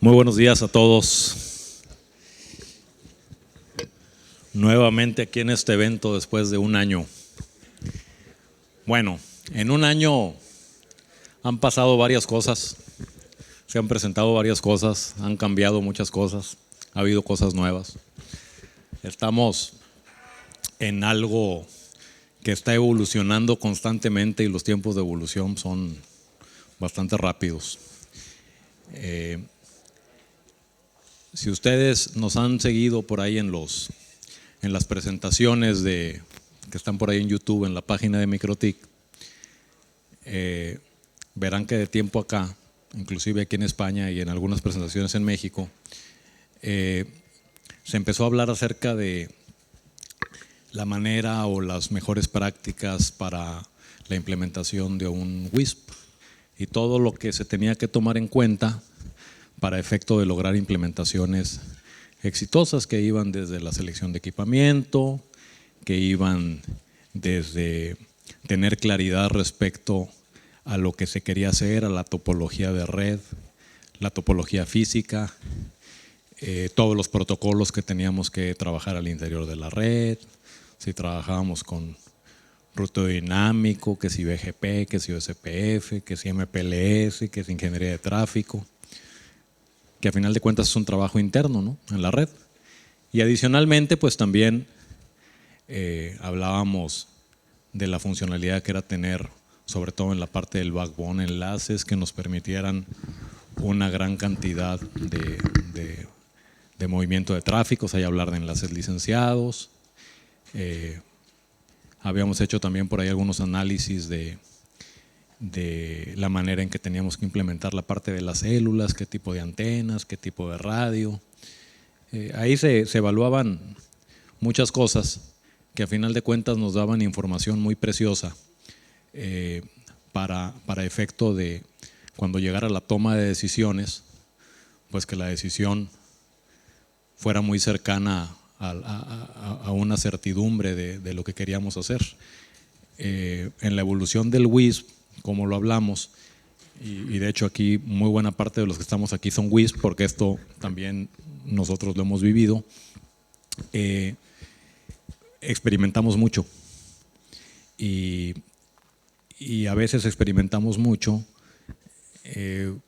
Muy buenos días a todos. Nuevamente aquí en este evento después de un año. Bueno, en un año han pasado varias cosas, se han presentado varias cosas, han cambiado muchas cosas, ha habido cosas nuevas. Estamos en algo que está evolucionando constantemente y los tiempos de evolución son bastante rápidos. Si ustedes nos han seguido por ahí en las presentaciones que están por ahí en YouTube, en la página de Microtik, verán que de tiempo acá, inclusive aquí en España y en algunas presentaciones en México, se empezó a hablar acerca de la manera o las mejores prácticas para la implementación de un WISP y todo lo que se tenía que tomar en cuenta para efecto de lograr implementaciones exitosas que iban desde la selección de equipamiento, que iban desde tener claridad respecto a lo que se quería hacer, a la topología de red, la topología física, todos los protocolos que teníamos que trabajar al interior de la red, si trabajábamos con ruido dinámico, que si BGP, que si OSPF, que si MPLS, que si ingeniería de tráfico, que a final de cuentas es un trabajo interno, ¿no?, en la red. Y adicionalmente, pues también hablábamos de la funcionalidad que era tener, sobre todo en la parte del backbone, enlaces que nos permitieran una gran cantidad de movimiento de tráfico, o sea, hablar de enlaces licenciados. Habíamos hecho también por ahí algunos análisis de la manera en que teníamos que implementar la parte de las células, qué tipo de antenas, qué tipo de radio. Ahí se evaluaban muchas cosas que a final de cuentas nos daban información muy preciosa para efecto de cuando llegara la toma de decisiones, pues que la decisión fuera muy cercana a una certidumbre de lo que queríamos hacer. En la evolución del WISP, como lo hablamos, y de hecho aquí muy buena parte de los que estamos aquí son WISP, porque esto también nosotros lo hemos vivido, experimentamos mucho y a veces experimentamos mucho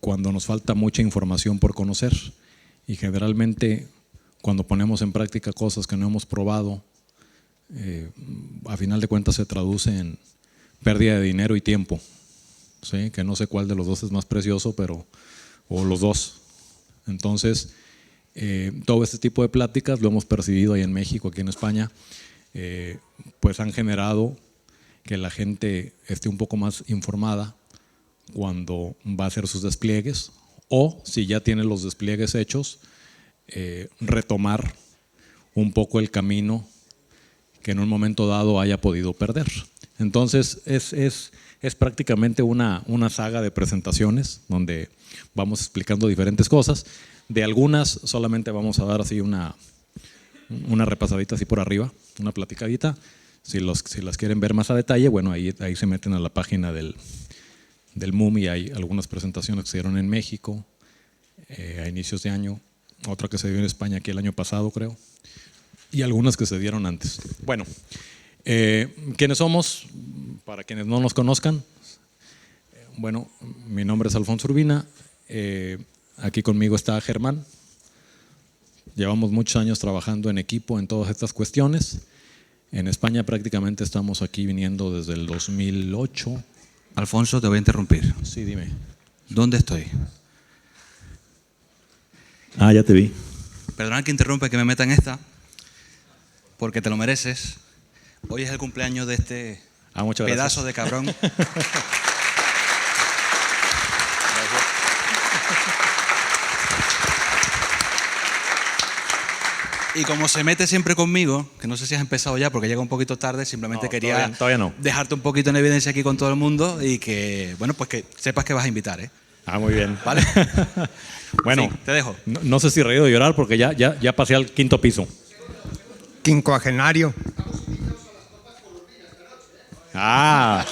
cuando nos falta mucha información por conocer, y generalmente cuando ponemos en práctica cosas que no hemos probado, a final de cuentas se traduce en pérdida de dinero y tiempo, ¿sí? Que no sé cuál de los dos es más precioso, o los dos. Entonces, todo este tipo de pláticas lo hemos percibido ahí en México, aquí en España, pues han generado que la gente esté un poco más informada cuando va a hacer sus despliegues, o si ya tiene los despliegues hechos, retomar un poco el camino que en un momento dado haya podido perder. Entonces es prácticamente una saga de presentaciones donde vamos explicando diferentes cosas. De algunas solamente vamos a dar así una repasadita así por arriba, una platicadita. Si las quieren ver más a detalle, bueno, ahí se meten a la página del MUM y hay algunas presentaciones que se dieron en México a inicios de año, otra que se dio en España aquí el año pasado, creo, y algunas que se dieron antes. Bueno, ¿quiénes somos? Para quienes no nos conozcan, bueno, mi nombre es Alfonso Urbina, aquí conmigo está Germán. Llevamos muchos años trabajando en equipo en todas estas cuestiones. En España prácticamente estamos aquí viniendo desde el 2008. Alfonso, te voy a interrumpir. Sí, dime. ¿Dónde estoy? Ah, ya te vi. Perdona que interrumpa, que me meta en esta, porque te lo mereces. Hoy es el cumpleaños de este pedazo de cabrón. Y como se mete siempre conmigo, que no sé si has empezado ya porque llega un poquito tarde, simplemente quería todavía no. dejarte un poquito en evidencia aquí con todo el mundo y que, bueno, pues que sepas que vas a invitar, ¿eh? Ah, muy bien. ¿Vale? Bueno, sí, te dejo. No sé si reír o llorar porque ya pasé al quinto piso. Quincuagenario. Ah.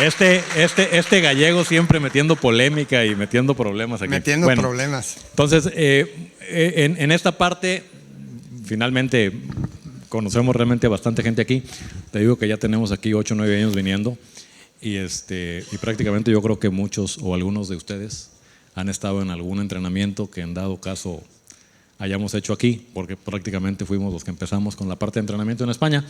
Este gallego siempre metiendo polémica y metiendo problemas aquí. Metiendo problemas. Entonces, en esta parte, finalmente conocemos realmente a bastante gente aquí. Te digo que ya tenemos aquí 8 o 9 años viniendo y prácticamente yo creo que muchos o algunos de ustedes han estado en algún entrenamiento que en dado caso hayamos hecho aquí, porque prácticamente fuimos los que empezamos con la parte de entrenamiento en España.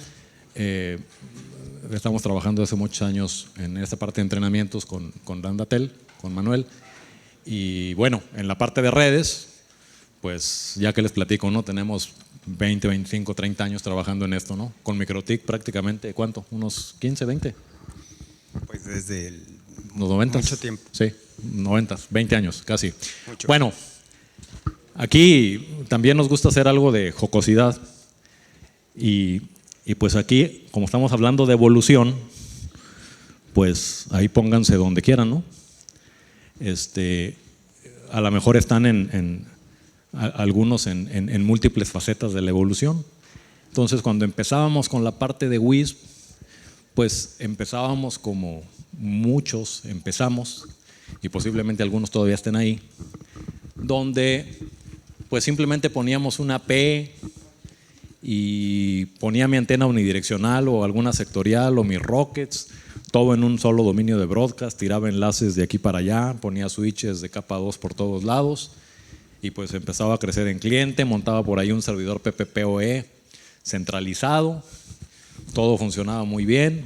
Estamos trabajando hace muchos años en esta parte de entrenamientos con Dandatel, con Manuel. Y bueno, en la parte de redes, pues ya que les platico, ¿no? Tenemos 20, 25, 30 años trabajando en esto, ¿no? Con Microtik prácticamente, ¿cuánto? ¿Unos 15, 20? Pues desde los 90. Mucho tiempo. Sí, 90, 20 años, casi. Mucho. Bueno, aquí también nos gusta hacer algo de jocosidad. Y pues aquí, como estamos hablando de evolución, pues ahí pónganse donde quieran, ¿no? A lo mejor están algunos en múltiples facetas de la evolución. Entonces, cuando empezábamos con la parte de WISP, pues empezábamos como muchos empezamos, y posiblemente algunos todavía estén ahí, donde pues simplemente poníamos una P y ponía mi antena unidireccional o alguna sectorial o mis rockets, todo en un solo dominio de broadcast, tiraba enlaces de aquí para allá, ponía switches de capa 2 por todos lados y pues empezaba a crecer en cliente, montaba por ahí un servidor PPPoE centralizado, todo funcionaba muy bien,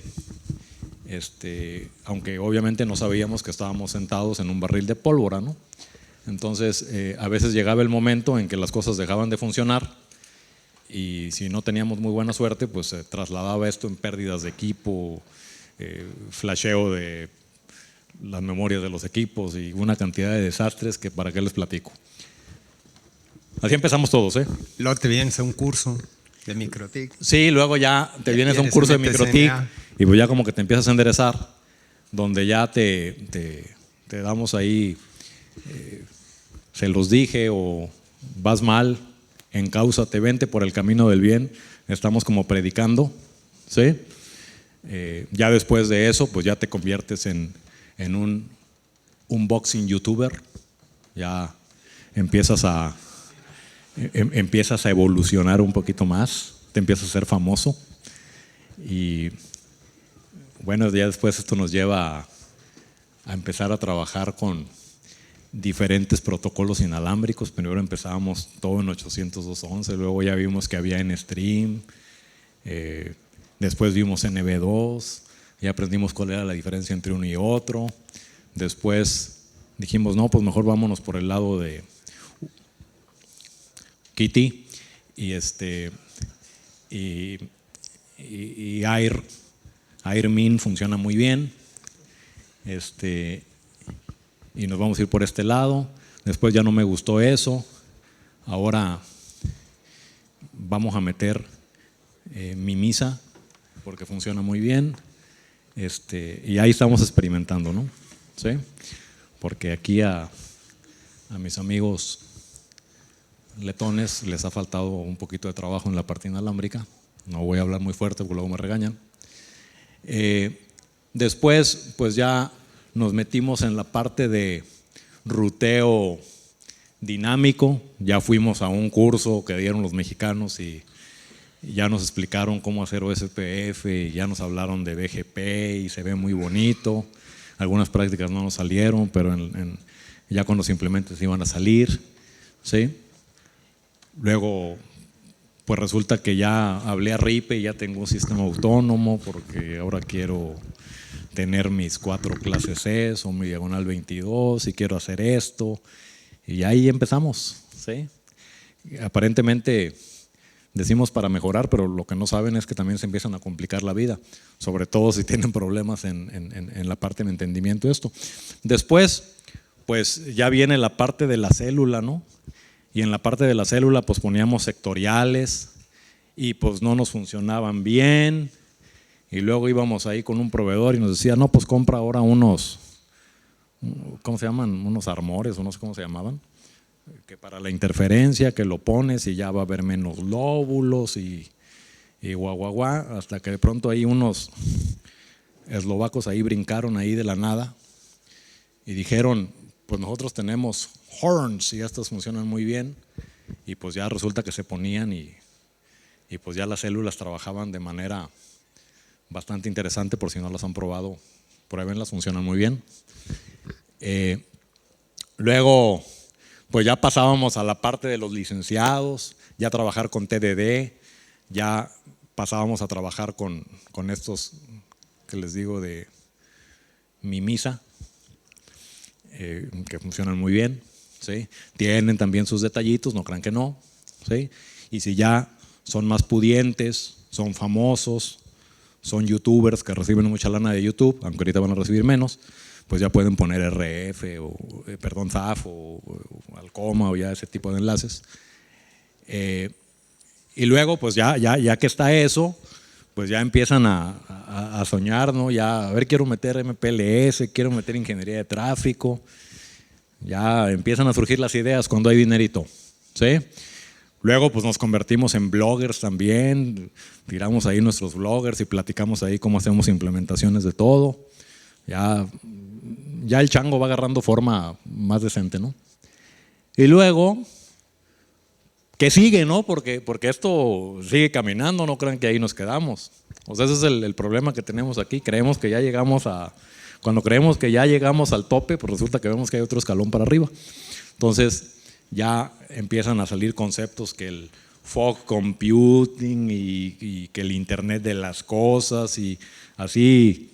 aunque obviamente no sabíamos que estábamos sentados en un barril de pólvora, ¿no? Entonces a veces llegaba el momento en que las cosas dejaban de funcionar y si no teníamos muy buena suerte, pues se trasladaba esto en pérdidas de equipo, flasheo de las memorias de los equipos y una cantidad de desastres que para qué les platico. Así empezamos todos, ¿eh? Luego te vienes a un curso de Microtik. Sí, luego ya te vienes a un curso de Microtik y pues ya como que te empiezas a enderezar, donde ya te damos ahí, se los dije, o vas mal, encáusate, vente por el camino del bien, estamos como predicando, ¿sí? Ya después de eso, pues ya te conviertes en un unboxing youtuber, ya empiezas a evolucionar un poquito más, te empiezas a ser famoso y bueno, ya después esto nos lleva a empezar a trabajar con diferentes protocolos inalámbricos. Primero empezábamos todo en 802.11, luego ya vimos que había en stream, después vimos NB2, ya aprendimos cuál era la diferencia entre uno y otro. Después dijimos, no, pues mejor vámonos por el lado de Kitty y AirMin funciona muy bien, y nos vamos a ir por este lado. Después ya no me gustó eso, ahora vamos a meter Mimisa porque funciona muy bien, y ahí estamos experimentando, ¿no? ¿Sí? Porque aquí a mis amigos letones les ha faltado un poquito de trabajo en la parte inalámbrica. No voy a hablar muy fuerte porque luego me regañan. Después pues ya nos metimos en la parte de ruteo dinámico, ya fuimos a un curso que dieron los mexicanos y ya nos explicaron cómo hacer OSPF, y ya nos hablaron de BGP y se ve muy bonito. Algunas prácticas no nos salieron, pero ya con los implementos iban a salir, ¿sí? Luego pues resulta que ya hablé a RIPE y ya tengo un sistema autónomo porque ahora quiero tener mis 4 clases C o mi diagonal 22 y quiero hacer esto, y ahí empezamos, ¿sí? Aparentemente decimos para mejorar, pero lo que no saben es que también se empiezan a complicar la vida, sobre todo si tienen problemas en la parte de entendimiento de esto. Después pues ya viene la parte de la célula, ¿no? Y en la parte de la célula pues poníamos sectoriales y pues no nos funcionaban bien, y luego íbamos ahí con un proveedor y nos decía, no, pues compra ahora unos, ¿cómo se llaman? Unos armores, o no sé cómo se llamaban, que para la interferencia, que lo pones y ya va a haber menos lóbulos y guau, hasta que de pronto hay unos eslovacos ahí brincaron ahí de la nada y dijeron, pues nosotros tenemos horns y estos funcionan muy bien, y pues ya resulta que se ponían y pues ya las células trabajaban de manera bastante interesante. Por si no las han probado, pruébenlas, funcionan muy bien. Luego pues ya pasábamos a la parte de los licenciados, ya trabajar con TDD, ya pasábamos a trabajar con estos que les digo de Mimisa, que funcionan muy bien, ¿sí? Tienen también sus detallitos, no crean que no, ¿sí? Y si ya son más pudientes, son famosos, son youtubers que reciben mucha lana de YouTube, aunque ahorita van a recibir menos, pues ya pueden poner RF o ZAF o Alcoma o ya ese tipo de enlaces. Y luego pues ya que está eso, pues ya empiezan a soñar, ¿no? Ya, a ver, quiero meter MPLS, quiero meter ingeniería de tráfico. Ya empiezan a surgir las ideas cuando hay dinerito, ¿sí? Luego pues nos convertimos en bloggers también, tiramos ahí nuestros bloggers y platicamos ahí cómo hacemos implementaciones de todo. Ya el chango va agarrando forma más decente, ¿no? Y luego, ¿qué sigue, no? Porque esto sigue caminando, no crean que ahí nos quedamos. O sea, ese es el problema que tenemos aquí. Creemos que ya llegamos cuando creemos que ya llegamos al tope, pues resulta que vemos que hay otro escalón para arriba. Entonces ya empiezan a salir conceptos que el fog computing y que el internet de las cosas y así.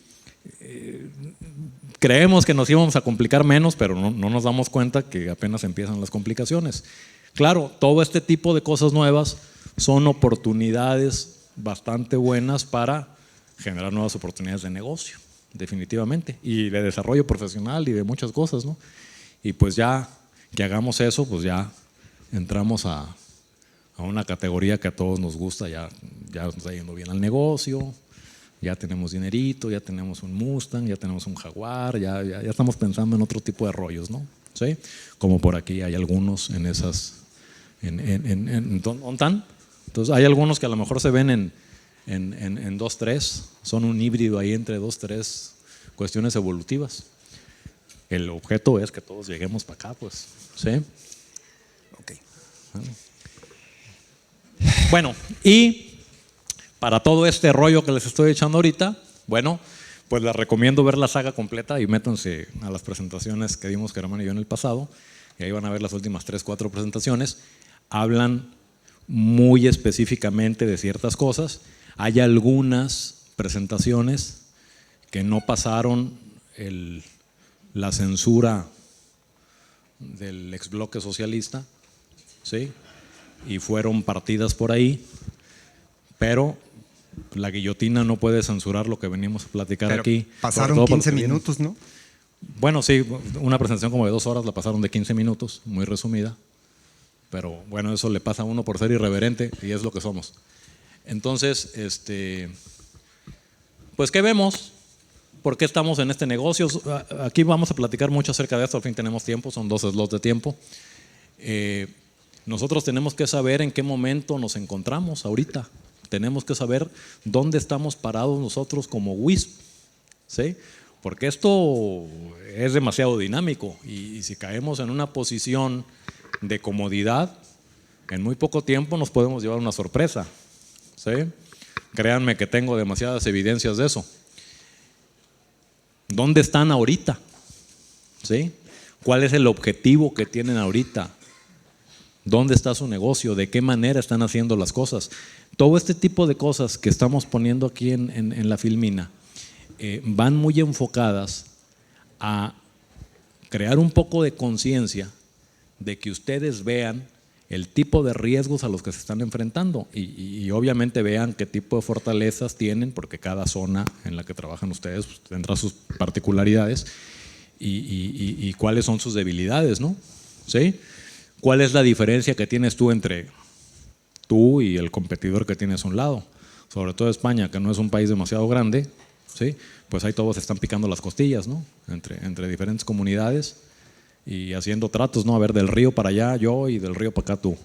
Creemos que nos íbamos a complicar menos, pero no nos damos cuenta que apenas empiezan las complicaciones. Claro, todo este tipo de cosas nuevas son oportunidades bastante buenas para generar nuevas oportunidades de negocio, definitivamente, y de desarrollo profesional y de muchas cosas, ¿no? Y pues ya que hagamos eso, pues ya entramos a una categoría que a todos nos gusta, ya nos está yendo bien al negocio, ya tenemos dinerito, ya tenemos un Mustang, ya tenemos un Jaguar, ya estamos pensando en otro tipo de rollos, ¿no? ¿Sí? Como por aquí hay algunos en esas, ¿dónde están? Entonces hay algunos que a lo mejor se ven en 2, 3, son un híbrido ahí entre 2, 3 cuestiones evolutivas. El objeto es que todos lleguemos para acá, pues, ¿sí? Ok. Bueno, y para todo este rollo que les estoy echando ahorita, bueno, pues les recomiendo ver la saga completa y métanse a las presentaciones que dimos Germán y yo en el pasado, y ahí van a ver las últimas 3, 4 presentaciones. Hablan muy específicamente de ciertas cosas. Hay algunas presentaciones que no pasaron la censura del exbloque socialista, ¿sí? Y fueron partidas por ahí, pero la guillotina no puede censurar lo que venimos a platicar pero aquí. Pasaron 15 minutos, ¿no? Bueno, sí, una presentación como de 2 horas la pasaron de 15 minutos, muy resumida. Pero bueno, eso le pasa a uno por ser irreverente y es lo que somos. Entonces, pues ¿qué vemos? ¿Por qué estamos en este negocio? Aquí vamos a platicar mucho acerca de esto, al fin tenemos tiempo, son 2 slots de tiempo. Nosotros tenemos que saber en qué momento nos encontramos ahorita. Tenemos que saber dónde estamos parados nosotros como WISP, ¿sí? Porque esto es demasiado dinámico y si caemos en una posición de comodidad, en muy poco tiempo nos podemos llevar una sorpresa, ¿sí? Créanme que tengo demasiadas evidencias de eso. ¿Dónde están ahorita? ¿Sí? ¿Cuál es el objetivo que tienen ahorita? ¿Dónde está su negocio? ¿De qué manera están haciendo las cosas? Todo este tipo de cosas que estamos poniendo aquí en la filmina van muy enfocadas a crear un poco de conciencia de que ustedes vean el tipo de riesgos a los que se están enfrentando y obviamente vean qué tipo de fortalezas tienen, porque cada zona en la que trabajan ustedes pues, tendrá sus particularidades y cuáles son sus debilidades, ¿no? ¿Sí? ¿Cuál es la diferencia que tienes tú entre tú y el competidor que tienes a un lado? Sobre todo España, que no es un país demasiado grande, ¿sí? Pues ahí todos se están picando las costillas, ¿no? Entre diferentes comunidades y haciendo tratos, ¿no? A ver, del río para allá yo y del río para acá tú.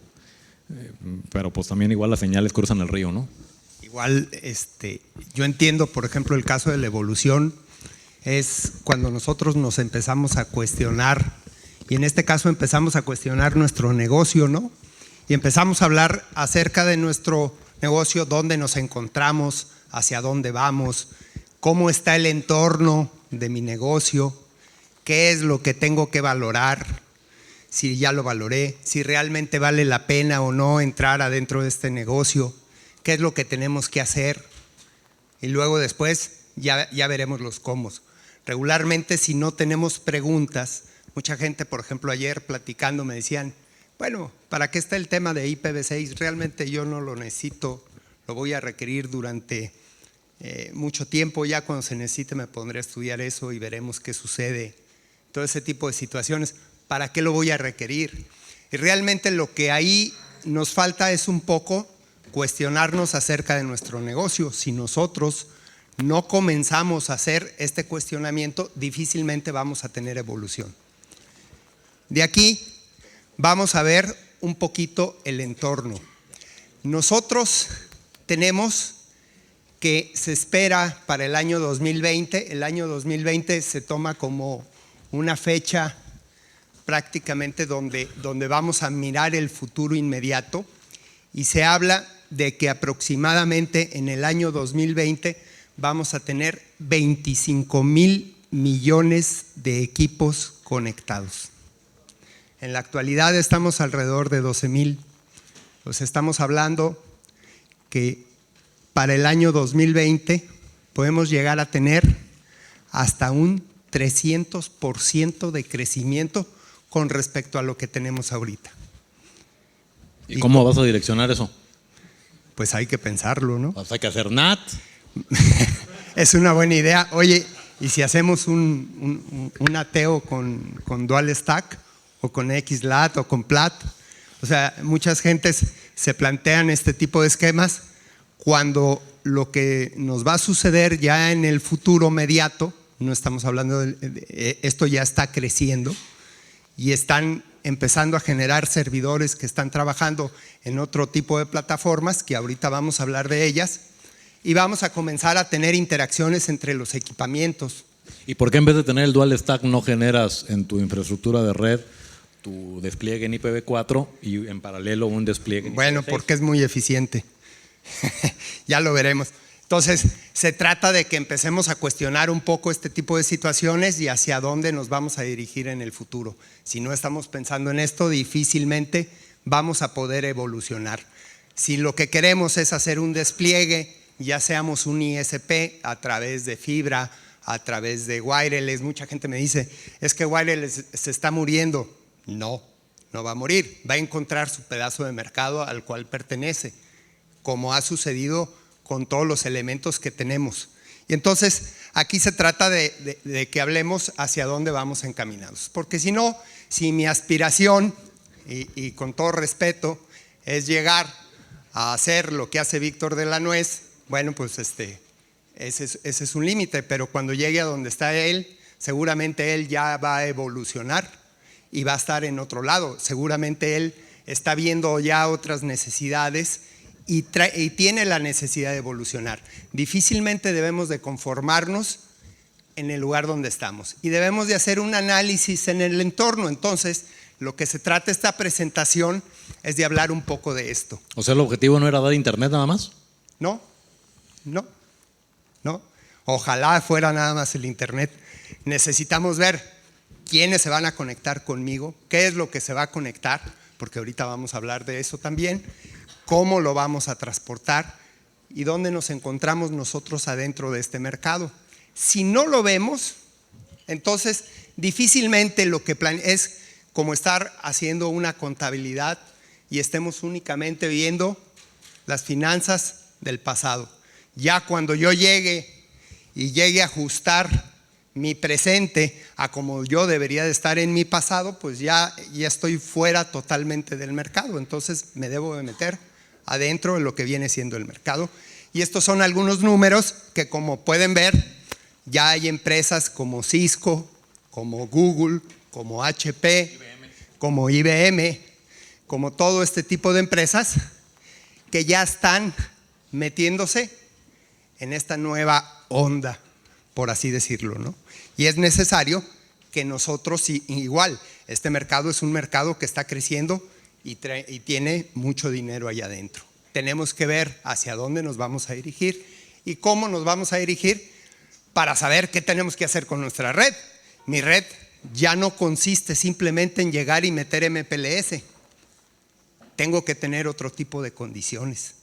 Pero pues también igual las señales cruzan el río, ¿no? igual, yo entiendo, por ejemplo, el caso de la evolución es cuando nosotros nos empezamos a cuestionar, y en este caso empezamos a cuestionar nuestro negocio, ¿no? Y empezamos a hablar acerca de nuestro negocio, dónde nos encontramos, hacia dónde vamos, cómo está el entorno de mi negocio, qué es lo que tengo que valorar, si ya lo valoré, si realmente vale la pena o no entrar adentro de este negocio, qué es lo que tenemos que hacer, y luego después ya veremos los cómo. Regularmente, si no tenemos preguntas, mucha gente, por ejemplo, ayer platicando me decían, bueno, ¿para qué está el tema de IPv6? Realmente yo no lo necesito, lo voy a requerir durante mucho tiempo, ya cuando se necesite me pondré a estudiar eso y veremos qué sucede. Todo ese tipo de situaciones, ¿para qué lo voy a requerir? Y realmente lo que ahí nos falta es un poco cuestionarnos acerca de nuestro negocio. Si nosotros no comenzamos a hacer este cuestionamiento, difícilmente vamos a tener evolución. De aquí vamos a ver un poquito el entorno. Nosotros tenemos que se espera para el año 2020, el año 2020 se toma como una fecha prácticamente donde vamos a mirar el futuro inmediato, y se habla de que aproximadamente en el año 2020 vamos a tener 25,000 millones de equipos conectados. En la actualidad estamos alrededor de 12,000. Pues estamos hablando que para el año 2020 podemos llegar a tener hasta un 300% de crecimiento con respecto a lo que tenemos ahorita. ¿Y cómo vas a direccionar eso? Pues hay que pensarlo, ¿no? Pues hay que hacer NAT. Es una buena idea. Oye, ¿y si hacemos un ATEO con Dual Stack o con XLAT o con PLAT? O sea, muchas gentes se plantean este tipo de esquemas cuando lo que nos va a suceder ya en el futuro inmediato, no estamos hablando esto ya está creciendo y están empezando a generar servidores que están trabajando en otro tipo de plataformas, que ahorita vamos a hablar de ellas, y vamos a comenzar a tener interacciones entre los equipamientos. ¿Y por qué en vez de tener el Dual Stack no generas en tu infraestructura de red tu despliegue en IPv4 y en paralelo un despliegue en Bueno, IPv6? porque es muy eficiente. Ya lo veremos. Entonces, se trata de que empecemos a cuestionar un poco este tipo de situaciones y hacia dónde nos vamos a dirigir en el futuro. Si no estamos pensando en esto, difícilmente vamos a poder evolucionar. Si lo que queremos es hacer un despliegue, ya seamos un ISP a través de fibra, a través de wireless, mucha gente me dice, es que wireless se está muriendo. No, no va a morir, va a encontrar su pedazo de mercado al cual pertenece, como ha sucedido con todos los elementos que tenemos. Y entonces aquí se trata de que hablemos hacia dónde vamos encaminados, porque si no, si mi aspiración, y con todo respeto, es llegar a hacer lo que hace Víctor de la Nuez, bueno, pues ese es un límite, pero cuando llegue a donde está él, seguramente él ya va a evolucionar y va a estar en otro lado. Seguramente él está viendo ya otras necesidades y tiene la necesidad de evolucionar. Difícilmente debemos de conformarnos en el lugar donde estamos y debemos de hacer un análisis en el entorno. Entonces, lo que se trata esta presentación es de hablar un poco de esto. O sea, ¿el objetivo no era dar internet nada más? No. Ojalá fuera nada más el internet. Necesitamos ver quiénes se van a conectar conmigo, qué es lo que se va a conectar, porque ahorita vamos a hablar de eso también, cómo lo vamos a transportar y dónde nos encontramos nosotros adentro de este mercado. Si no lo vemos, entonces difícilmente lo que es como estar haciendo una contabilidad y estemos únicamente viendo las finanzas del pasado. Ya cuando yo llegue a ajustar mi presente a como yo debería de estar en mi pasado, pues ya estoy fuera totalmente del mercado. Entonces me debo de meter adentro de lo que viene siendo el mercado. Y estos son algunos números que, como pueden ver, ya hay empresas como Cisco, como Google, como HP, como IBM, como todo este tipo de empresas que ya están metiéndose en esta nueva onda, por así decirlo, ¿no? Y es necesario que nosotros, igual, este mercado es un mercado que está creciendo y tiene mucho dinero allá adentro. Tenemos que ver hacia dónde nos vamos a dirigir y cómo nos vamos a dirigir para saber qué tenemos que hacer con nuestra red. Mi red ya no consiste simplemente en llegar y meter MPLS. Tengo que tener otro tipo de condiciones.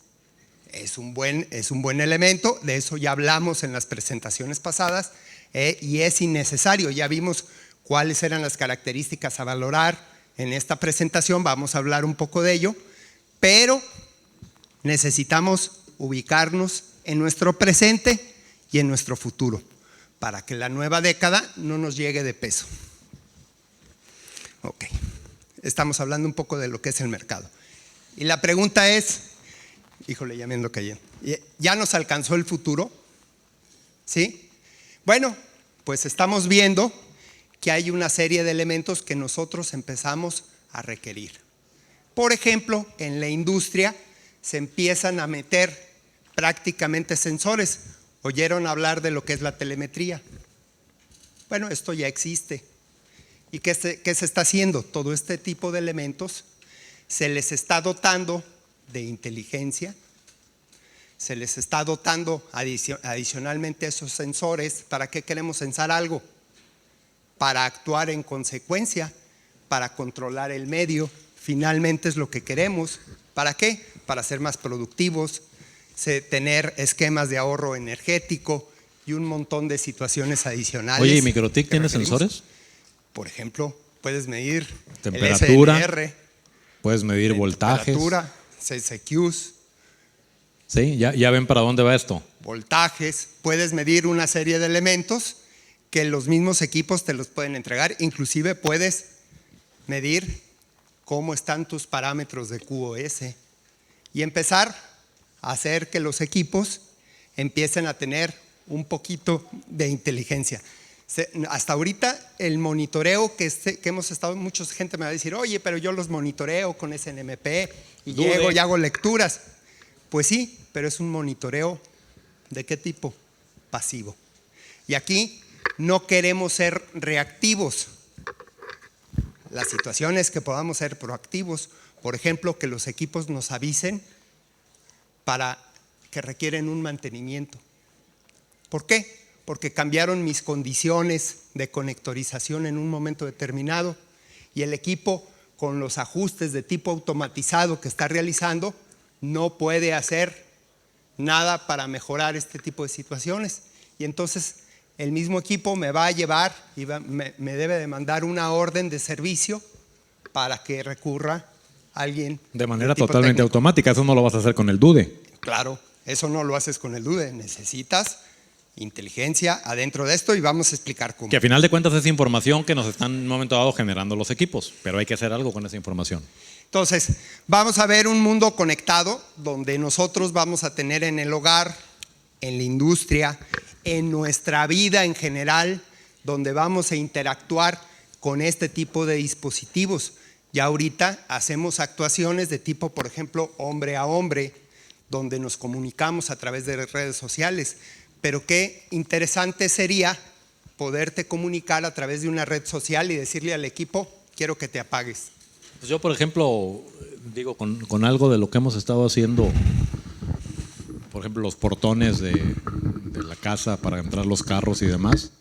Es un buen elemento, de eso ya hablamos en las presentaciones pasadas, y es innecesario. Ya vimos cuáles eran las características a valorar en esta presentación, vamos a hablar un poco de ello, pero necesitamos ubicarnos en nuestro presente y en nuestro futuro para que la nueva década no nos llegue de peso. Ok, estamos hablando un poco de lo que es el mercado. Y la pregunta es, híjole, ya me ando cayendo, ¿ya nos alcanzó el futuro? ¿Sí? Bueno, pues estamos viendo que hay una serie de elementos que nosotros empezamos a requerir. Por ejemplo, en la industria se empiezan a meter prácticamente sensores. ¿Oyeron hablar de lo que es la telemetría? Bueno, esto ya existe. ¿Y qué se está haciendo? Todo este tipo de elementos se les está dotando de inteligencia, se les está dotando adicionalmente esos sensores. ¿Para qué queremos sensar algo? Para actuar en consecuencia, para controlar el medio. Finalmente es lo que queremos. ¿Para qué? Para ser más productivos, tener esquemas de ahorro energético y un montón de situaciones adicionales. Oye, ¿y MikroTik tiene sensores? Por ejemplo, puedes medir temperatura, el SNR, puedes medir voltajes. Temperatura, CCQs. Sí, ya ven para dónde va esto. Voltajes, puedes medir una serie de elementos que los mismos equipos te los pueden entregar. Inclusive puedes medir cómo están tus parámetros de QoS y empezar a hacer que los equipos empiecen a tener un poquito de inteligencia. Hasta ahorita el monitoreo que hemos estado, mucha gente me va a decir, oye, pero yo los monitoreo con SNMP y llego y hago lecturas. Pues sí, pero es un monitoreo ¿de qué tipo? Pasivo. Y aquí no queremos ser reactivos. La situación es que podamos ser proactivos. Por ejemplo, que los equipos nos avisen para que requieren un mantenimiento. ¿Por qué? Porque cambiaron mis condiciones de conectorización en un momento determinado y el equipo, con los ajustes de tipo automatizado que está realizando, no puede hacer nada para mejorar este tipo de situaciones. Y entonces el mismo equipo me va a llevar y me debe de mandar una orden de servicio para que recurra a alguien. De manera totalmente automática, eso no lo vas a hacer con el DUDE. Claro, eso no lo haces con el DUDE, necesitas inteligencia adentro de esto y vamos a explicar cómo. Que a final de cuentas es información que nos están en un momento dado generando los equipos, pero hay que hacer algo con esa información. Entonces, vamos a ver un mundo conectado donde nosotros vamos a tener en el hogar, en la industria, en nuestra vida en general, donde vamos a interactuar con este tipo de dispositivos. Ya ahorita hacemos actuaciones de tipo, por ejemplo, hombre a hombre, donde nos comunicamos a través de redes sociales. Pero qué interesante sería poderte comunicar a través de una red social y decirle al equipo, quiero que te apagues. Pues yo, por ejemplo, digo, con algo de lo que hemos estado haciendo, por ejemplo, los portones de la casa para entrar los carros y demás,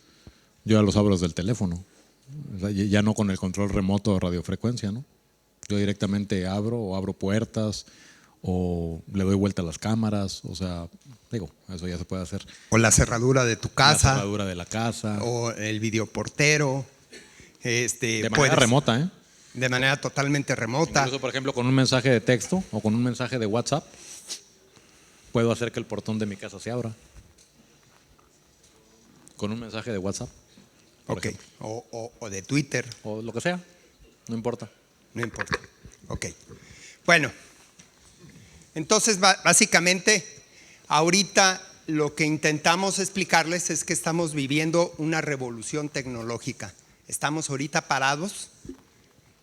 yo ya los abro desde el teléfono, ya no con el control remoto de radiofrecuencia, ¿no? Yo directamente abro puertas o le doy vuelta a las cámaras, o sea, digo, eso ya se puede hacer. O la cerradura de tu casa. La cerradura de la casa. O el videoportero. De manera remota, ¿eh? De manera totalmente remota. Incluso, por ejemplo, con un mensaje de texto o con un mensaje de WhatsApp, puedo hacer que el portón de mi casa se abra. Con un mensaje de WhatsApp. Ok. O de Twitter. O lo que sea. No importa. No importa. Ok. Bueno. Entonces, básicamente, ahorita lo que intentamos explicarles es que estamos viviendo una revolución tecnológica. Estamos ahorita parados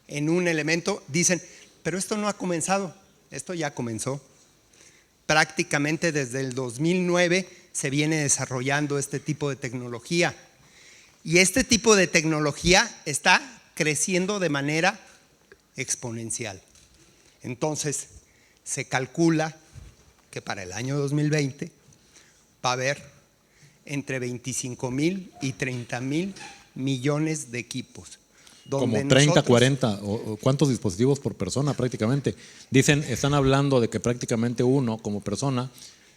en un elemento. Dicen, pero esto no ha comenzado. Esto ya comenzó. prácticamente desde el 2009 se viene desarrollando este tipo de tecnología. Y este tipo de tecnología está creciendo de manera exponencial. Entonces, se calcula que para el año 2020 va a haber entre 25,000 y 30,000 millones de equipos. Como 30, 40, o ¿cuántos dispositivos por persona prácticamente? Están hablando de que prácticamente uno como persona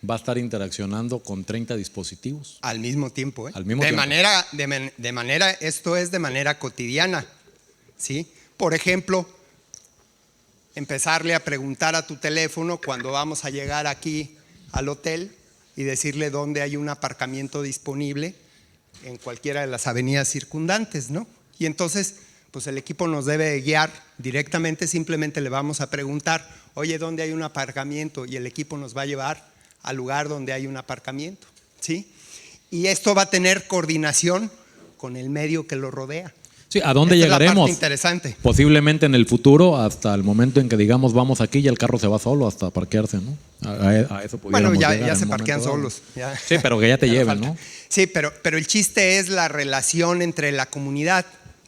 va a estar interaccionando con 30 dispositivos. Al mismo tiempo, ¿eh? Al mismo tiempo. Esto es de manera cotidiana, ¿sí? Por ejemplo, empezarle a preguntar a tu teléfono cuando vamos a llegar aquí al hotel y decirle dónde hay un aparcamiento disponible en cualquiera de las avenidas circundantes, ¿no? Y entonces, pues el equipo nos debe guiar directamente, simplemente le vamos a preguntar, oye, ¿dónde hay un aparcamiento? Y el equipo nos va a llevar al lugar donde hay un aparcamiento, ¿sí? Y esto va a tener coordinación con el medio que lo rodea. Sí, ¿a dónde llegaremos? Es la parte interesante. Posiblemente en el futuro, hasta el momento en que digamos vamos aquí y el carro se va solo hasta parquearse, ¿no? A eso pudiéramos llegar. Bueno, ya se parquean solos. Ya. Sí, pero que ya te lleven, ¿no? Sí, pero el chiste es la relación entre la comunidad,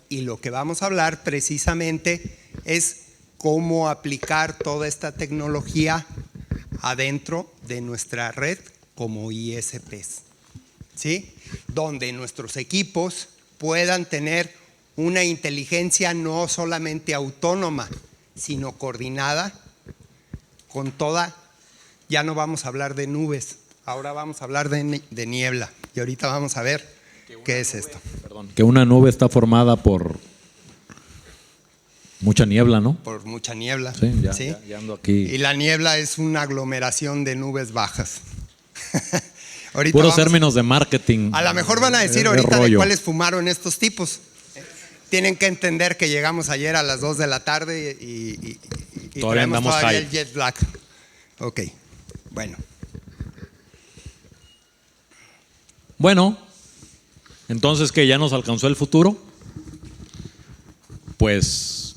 y lo que vamos a hablar precisamente es cómo aplicar toda esta tecnología adentro de nuestra red como ISPs, ¿sí? Donde nuestros equipos puedan tener una inteligencia no solamente autónoma, sino coordinada con toda. Ya no vamos a hablar de nubes, ahora vamos a hablar de niebla, y ahorita vamos a ver qué es esto. Perdón, que una nube está formada por mucha niebla, ¿no? Por mucha niebla. Sí, ¿sí? Ya ando aquí. Y la niebla es una aglomeración de nubes bajas. Puros términos de marketing. A lo mejor van a decir ahorita de cuáles fumaron estos tipos. Tienen que entender que llegamos ayer a las 2 de la tarde y todavía andamos todavía el jet lag. Ok, bueno. Bueno, entonces que ya nos alcanzó el futuro, pues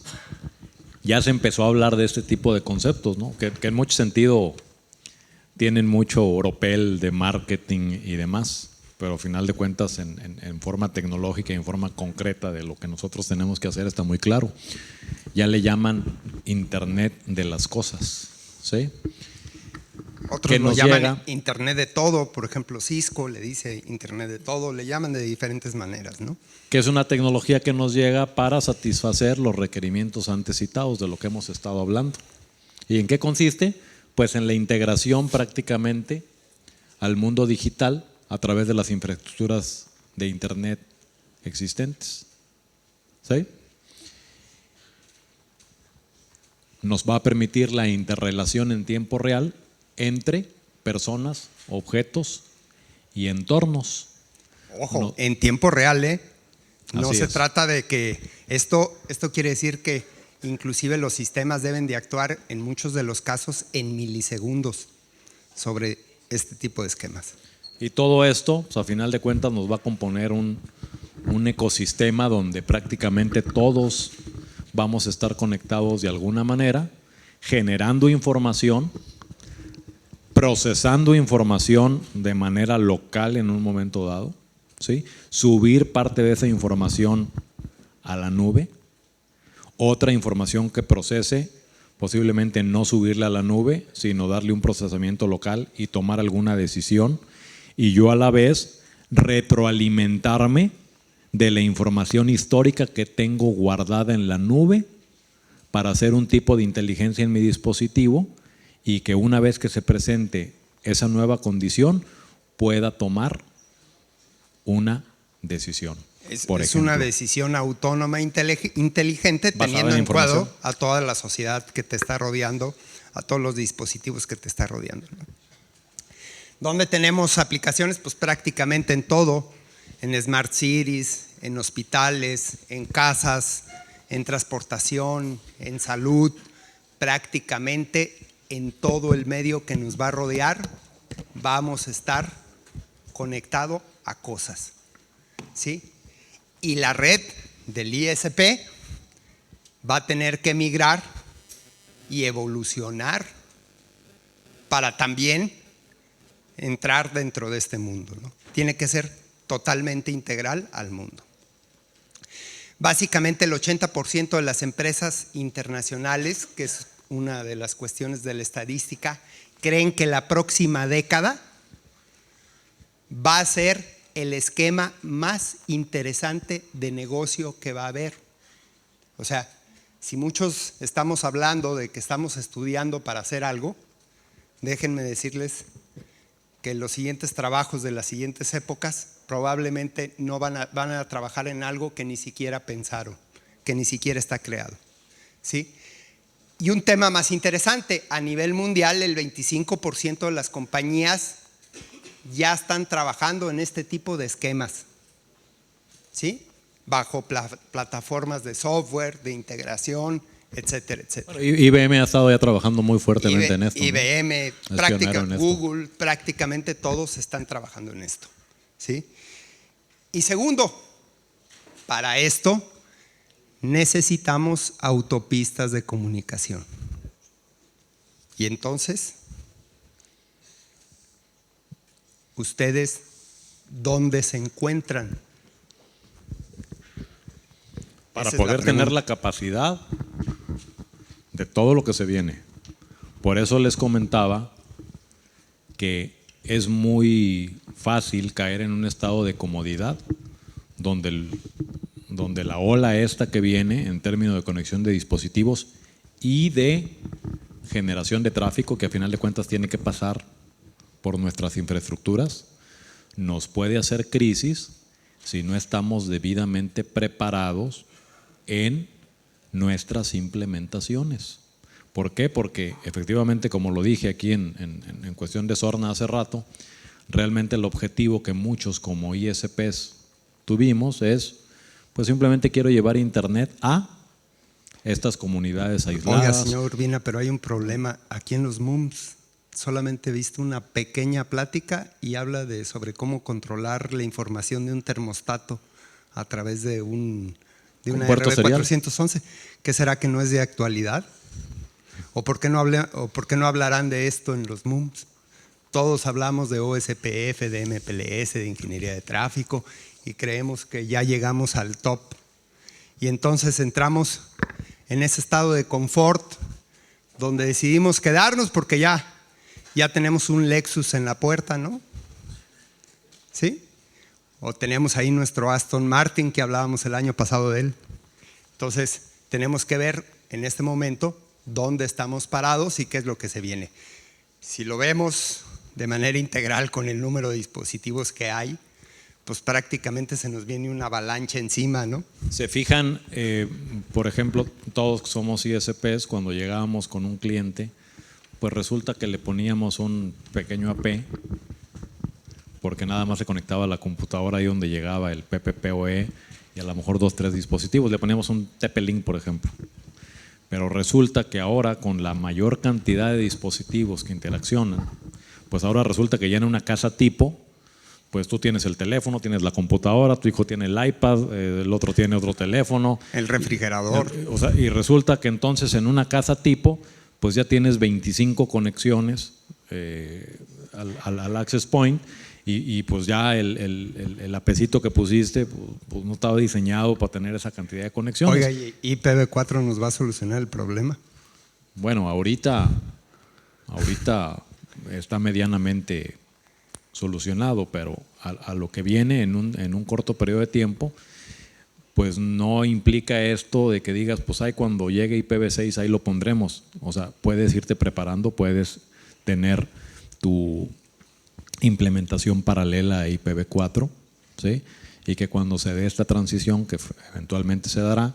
ya se empezó a hablar de este tipo de conceptos, ¿no? Que en mucho sentido tienen mucho oropel de marketing y demás, pero al final de cuentas en forma tecnológica y en forma concreta de lo que nosotros tenemos que hacer está muy claro. Ya le llaman Internet de las cosas, ¿sí? Otros lo llaman Internet de todo, por ejemplo Cisco le dice Internet de todo, le llaman de diferentes maneras, ¿no? Que es una tecnología que nos llega para satisfacer los requerimientos antes citados de lo que hemos estado hablando. ¿Y en qué consiste? Pues en la integración prácticamente al mundo digital a través de las infraestructuras de Internet existentes. ¿Sí? Nos va a permitir la interrelación en tiempo real entre personas, objetos y entornos. Ojo, en tiempo real, ¿eh? No Así se es. trata de que esto quiere decir que inclusive los sistemas deben de actuar en muchos de los casos en milisegundos sobre este tipo de esquemas. Y todo esto, pues, a final de cuentas, nos va a componer un ecosistema donde prácticamente todos vamos a estar conectados de alguna manera, generando información, procesando información de manera local en un momento dado, ¿sí? Subir parte de esa información a la nube, otra información que procese, posiblemente no subirla a la nube, sino darle un procesamiento local y tomar alguna decisión, y yo a la vez retroalimentarme de la información histórica que tengo guardada en la nube para hacer un tipo de inteligencia en mi dispositivo, y que una vez que se presente esa nueva condición pueda tomar una decisión. Es una decisión autónoma inteligente teniendo en cuenta a toda la sociedad que te está rodeando, a todos los dispositivos que te está rodeando, ¿no? ¿Dónde tenemos aplicaciones? Pues prácticamente en todo, en Smart Cities, en hospitales, en casas, en transportación, en salud, prácticamente en todo el medio que nos va a rodear vamos a estar conectados a cosas, ¿sí? Y la red del ISP va a tener que migrar y evolucionar para también entrar dentro de este mundo, ¿no? Tiene que ser totalmente integral al mundo. Básicamente el 80% de las empresas internacionales, que es una de las cuestiones de la estadística, creen que la próxima década va a ser el esquema más interesante de negocio que va a haber. O sea, si muchos estamos hablando de que estamos estudiando para hacer algo, déjenme decirles que los siguientes trabajos de las siguientes épocas probablemente no van a trabajar en algo que ni siquiera pensaron, que ni siquiera está creado, ¿sí? Y un tema más interesante, a nivel mundial el 25% de las compañías ya están trabajando en este tipo de esquemas, ¿sí? Bajo plataformas de software, de integración, etcétera, etcétera. Bueno, IBM ha estado ya trabajando muy fuertemente en esto. IBM, Google, prácticamente todos están trabajando en esto, ¿sí? Y segundo, para esto necesitamos autopistas de comunicación. Y entonces, ¿ustedes dónde se encuentran? Para poder tener la capacidad de todo lo que se viene. Por eso les comentaba que es muy fácil caer en un estado de comodidad donde la ola esta que viene en términos de conexión de dispositivos y de generación de tráfico, que a final de cuentas tiene que pasar por nuestras infraestructuras, nos puede hacer crisis si no estamos debidamente preparados en nuestras implementaciones. ¿Por qué? Porque efectivamente, como lo dije aquí en cuestión de Sorna hace rato, realmente el objetivo que muchos como ISPs tuvimos es, pues simplemente quiero llevar internet a estas comunidades aisladas. Oiga, señor Urbina, pero hay un problema. Aquí en los MUMs solamente he visto una pequeña plática y habla sobre cómo controlar la información de un termostato a través de una RB411. ¿Qué será que no es de actualidad? ¿O por qué no hablarán de esto en los MUMs? Todos hablamos de OSPF, de MPLS, de ingeniería de tráfico y creemos que ya llegamos al top. Y entonces entramos en ese estado de confort donde decidimos quedarnos porque ya tenemos un Lexus en la puerta, ¿no? ¿Sí? O tenemos ahí nuestro Aston Martin que hablábamos el año pasado de él. Entonces tenemos que ver en este momento dónde estamos parados y qué es lo que se viene. Si lo vemos de manera integral con el número de dispositivos que hay, pues prácticamente se nos viene una avalancha encima, ¿no? Se fijan, por ejemplo, todos somos ISPs, cuando llegábamos con un cliente, pues resulta que le poníamos un pequeño AP, porque nada más se conectaba a la computadora ahí donde llegaba el PPPoE y a lo mejor 2 o 3 dispositivos, le poníamos un TP-Link, por ejemplo. Pero resulta que ahora con la mayor cantidad de dispositivos que interaccionan, pues ahora resulta que ya en una casa tipo, pues tú tienes el teléfono, tienes la computadora, tu hijo tiene el iPad, el otro tiene otro teléfono. El refrigerador. Y resulta que entonces en una casa tipo, pues ya tienes 25 conexiones al access point y pues ya el apecito que pusiste pues no estaba diseñado para tener esa cantidad de conexiones. Oiga, ¿y IPv4 nos va a solucionar el problema? Bueno, ahorita está medianamente solucionado, pero a lo que viene en un corto periodo de tiempo, pues no implica esto de que digas, pues ahí cuando llegue IPv6 ahí lo pondremos. O sea, puedes irte preparando, puedes tener tu implementación paralela a IPv4, ¿sí? Y que cuando se dé esta transición, que eventualmente se dará,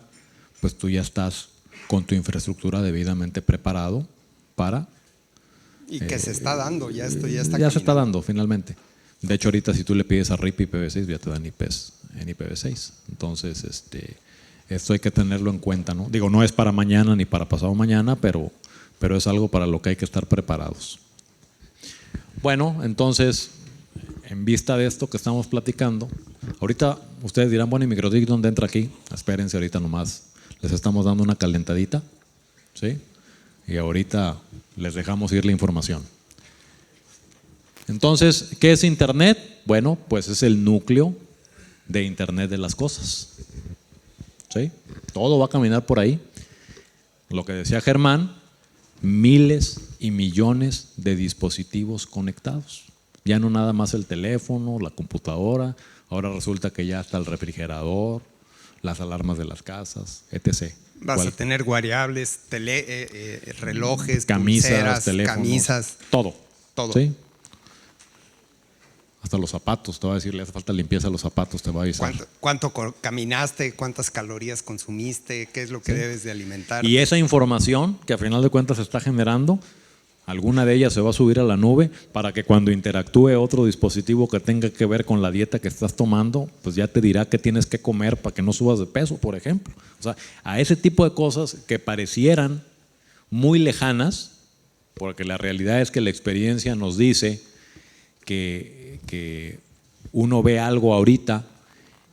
pues tú ya estás con tu infraestructura debidamente preparado para… Y que se está dando, ya esto ya está caminando. Se está dando finalmente. De hecho, ahorita si tú le pides a RIP IPv6, ya te dan IPs en IPv6. Entonces, esto hay que tenerlo en cuenta, ¿no? Digo, no es para mañana ni para pasado mañana, pero es algo para lo que hay que estar preparados. Bueno, entonces, en vista de esto que estamos platicando, ahorita ustedes dirán, bueno, ¿y MikroTik dónde entra aquí? Espérense, ahorita nomás les estamos dando una calentadita, ¿sí? Y ahorita les dejamos ir la información. Entonces, ¿qué es Internet? Bueno, pues es el núcleo de Internet de las cosas. ¿Sí? Todo va a caminar por ahí. Lo que decía Germán, miles y millones de dispositivos conectados. Ya no nada más el teléfono, la computadora, ahora resulta que ya está el refrigerador, las alarmas de las casas, etc. Vas a tener variables, relojes, camisas, pulseras, teléfonos, camisas. Todo. ¿Sí? Hasta los zapatos, te va a decir, le hace falta limpieza a los zapatos, te va a avisar. ¿Cuánto caminaste? ¿Cuántas calorías consumiste? ¿Qué es lo que debes de alimentar? Y esa información que a final de cuentas se está generando, alguna de ellas se va a subir a la nube para que cuando interactúe otro dispositivo que tenga que ver con la dieta que estás tomando, pues ya te dirá qué tienes que comer para que no subas de peso, por ejemplo. O sea, a ese tipo de cosas que parecieran muy lejanas, porque la realidad es que la experiencia nos dice que uno ve algo ahorita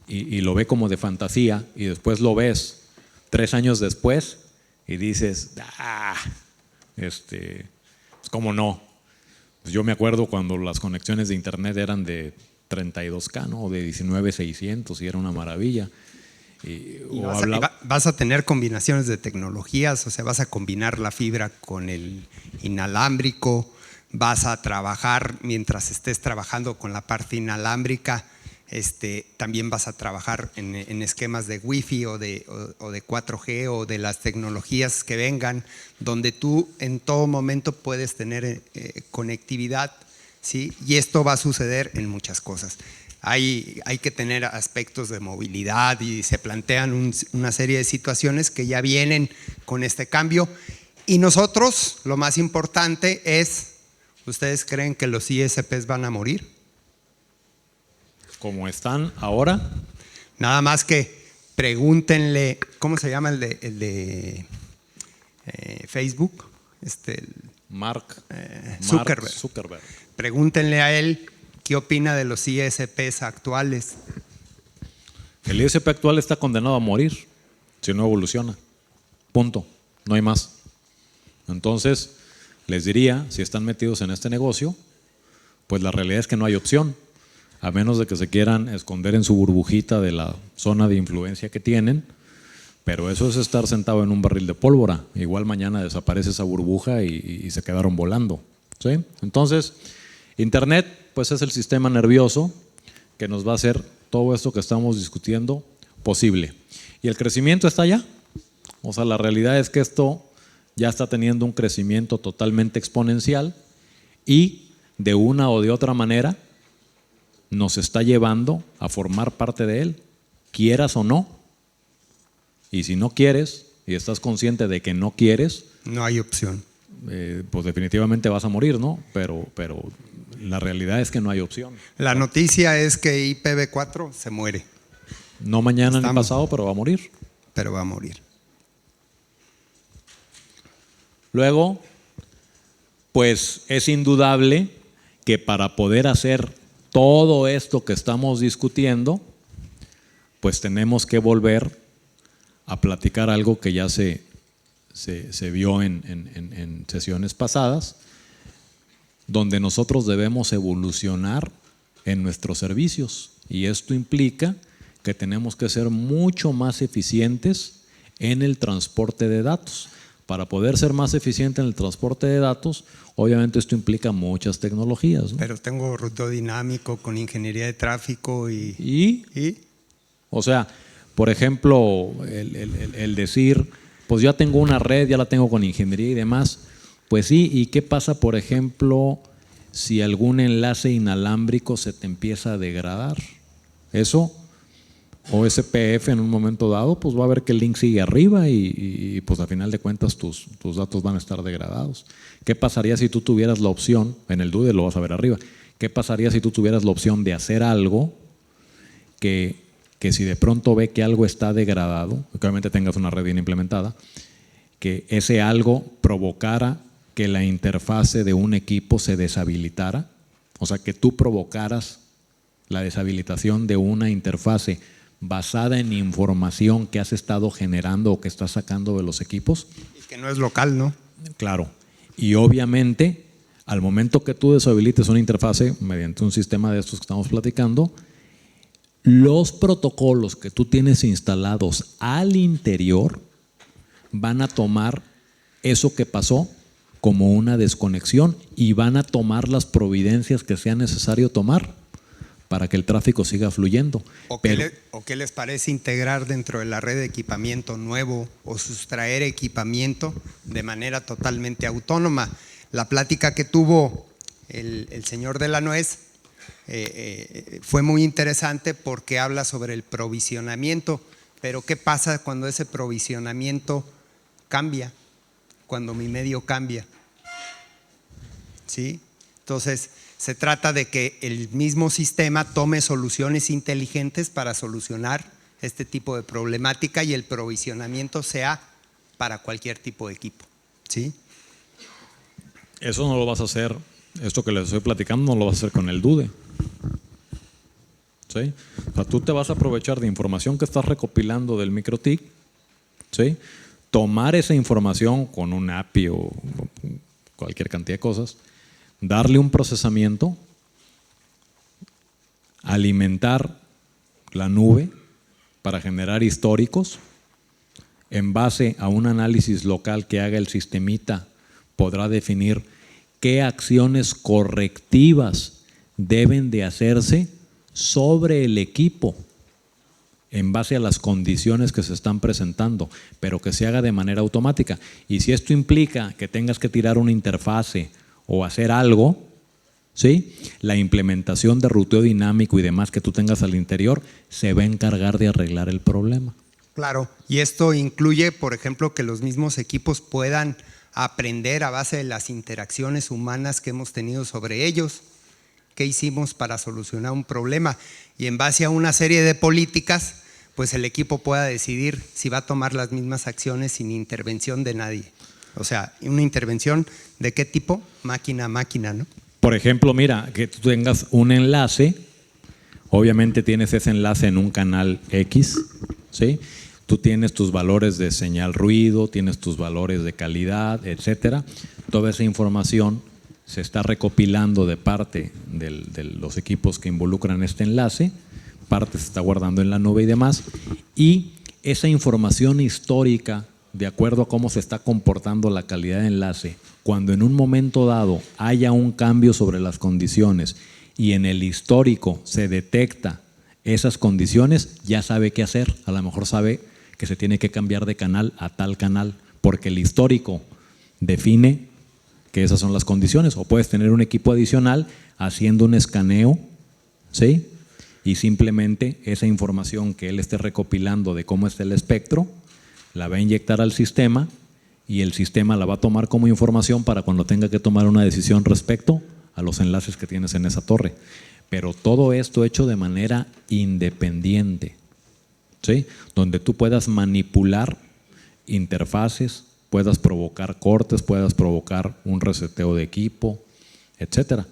y lo ve como de fantasía y después lo ves 3 años después y dices, pues cómo no. Pues yo me acuerdo cuando las conexiones de internet eran de 32K, ¿no? O de 19,600 y era una maravilla. Vas a tener combinaciones de tecnologías, o sea, vas a combinar la fibra con el inalámbrico, vas a trabajar mientras estés trabajando con la parte inalámbrica, también vas a trabajar en esquemas de Wi-Fi o de 4G o de las tecnologías que vengan, donde tú en todo momento puedes tener conectividad, ¿sí? Y esto va a suceder en muchas cosas. Hay que tener aspectos de movilidad y se plantean una serie de situaciones que ya vienen con este cambio. Y nosotros, lo más importante es, ¿ustedes creen que los ISPs van a morir? ¿Como están ahora? Nada más que pregúntenle, ¿cómo se llama el de Facebook? Mark Zuckerberg. Pregúntenle a él qué opina de los ISPs actuales. El ISP actual está condenado a morir si no evoluciona. Punto. No hay más. Entonces, les diría, si están metidos en este negocio, pues la realidad es que no hay opción, a menos de que se quieran esconder en su burbujita de la zona de influencia que tienen, pero eso es estar sentado en un barril de pólvora. Igual mañana desaparece esa burbuja y se quedaron volando, ¿sí? Entonces, Internet pues es el sistema nervioso que nos va a hacer todo esto que estamos discutiendo posible. Y el crecimiento está allá. O sea, la realidad es que esto ya está teniendo un crecimiento totalmente exponencial y de una o de otra manera nos está llevando a formar parte de él, quieras o no. Y si no quieres y estás consciente de que no quieres, no hay opción. Pues definitivamente vas a morir, ¿no? Pero la realidad es que no hay opción. La noticia es que IPv4 se muere. No mañana ni pasado, pero va a morir. Pero va a morir. Luego, pues es indudable que para poder hacer todo esto que estamos discutiendo, pues tenemos que volver a platicar algo que ya se vio en sesiones pasadas, donde nosotros debemos evolucionar en nuestros servicios. Y esto implica que tenemos que ser mucho más eficientes en el transporte de datos. Para poder ser más eficiente en el transporte de datos, obviamente esto implica muchas tecnologías, ¿no? Pero tengo ruteo dinámico con ingeniería de tráfico ¿Y? O sea, por ejemplo, el decir, pues ya tengo una red, ya la tengo con ingeniería y demás. Pues sí, ¿y qué pasa, por ejemplo, si algún enlace inalámbrico se te empieza a degradar? Eso, OSPF en un momento dado, pues va a ver que el link sigue arriba y pues a final de cuentas tus datos van a estar degradados. ¿Qué pasaría si tú tuvieras la opción, en el Doodle lo vas a ver arriba, qué pasaría si tú tuvieras la opción de hacer algo que si de pronto ve que algo está degradado, que obviamente tengas una red bien implementada, que ese algo provocara que la interfase de un equipo se deshabilitara? O sea, que tú provocaras la deshabilitación de una interfase basada en información que has estado generando o que estás sacando de los equipos. Y que no es local, ¿no? Claro. Y obviamente Al momento que tú deshabilites una interfase mediante un sistema de estos que estamos platicando, los protocolos que tú tienes instalados al interior van a tomar eso que pasó como una desconexión y van a tomar las providencias que sea necesario tomar para que el tráfico siga fluyendo. ¿O qué les parece integrar dentro de la red de equipamiento nuevo o sustraer equipamiento de manera totalmente autónoma? La plática que tuvo el señor de la Nuez fue muy interesante porque habla sobre el provisionamiento, pero ¿qué pasa cuando ese provisionamiento cambia? Cuando mi medio cambia, ¿sí? Entonces, se trata de que el mismo sistema tome soluciones inteligentes para solucionar este tipo de problemática y el provisionamiento sea para cualquier tipo de equipo, ¿sí? Eso no lo vas a hacer, esto que les estoy platicando no lo vas a hacer con el DUDE. ¿Sí? O sea, tú te vas a aprovechar de información que estás recopilando del MikroTik, ¿sí? Tomar esa información con un API o cualquier cantidad de cosas, darle un procesamiento, alimentar la nube para generar históricos, en base a un análisis local que haga el sistemita, podrá definir qué acciones correctivas deben de hacerse sobre el equipo en base a las condiciones que se están presentando, pero que se haga de manera automática. Y si esto implica que tengas que tirar una interfase o hacer algo, ¿sí?, la implementación de ruteo dinámico y demás que tú tengas al interior se va a encargar de arreglar el problema. Claro, y esto incluye, por ejemplo, que los mismos equipos puedan aprender a base de las interacciones humanas que hemos tenido sobre ellos, qué hicimos para solucionar un problema, y en base a una serie de políticas, pues el equipo pueda decidir si va a tomar las mismas acciones sin intervención de nadie. O sea, una intervención ¿de qué tipo? Máquina a máquina, ¿no? Por ejemplo, mira, que tú tengas un enlace, obviamente tienes ese enlace en un canal X, ¿sí? Tú tienes tus valores de señal ruido, tienes tus valores de calidad, etcétera. Toda esa información se está recopilando de parte de los equipos que involucran este enlace, parte se está guardando en la nube y demás, y esa información histórica, de acuerdo a cómo se está comportando la calidad de enlace, cuando en un momento dado haya un cambio sobre las condiciones y en el histórico se detecta esas condiciones, ya sabe qué hacer. A lo mejor sabe que se tiene que cambiar de canal a tal canal, porque el histórico define que esas son las condiciones. O puedes tener un equipo adicional haciendo un escaneo, ¿sí?, y simplemente esa información que él esté recopilando de cómo está el espectro, la va a inyectar al sistema y el sistema la va a tomar como información para cuando tenga que tomar una decisión respecto a los enlaces que tienes en esa torre. Pero todo esto hecho de manera independiente, ¿sí?, donde tú puedas manipular interfaces, puedas provocar cortes, puedas provocar un reseteo de equipo, etcétera.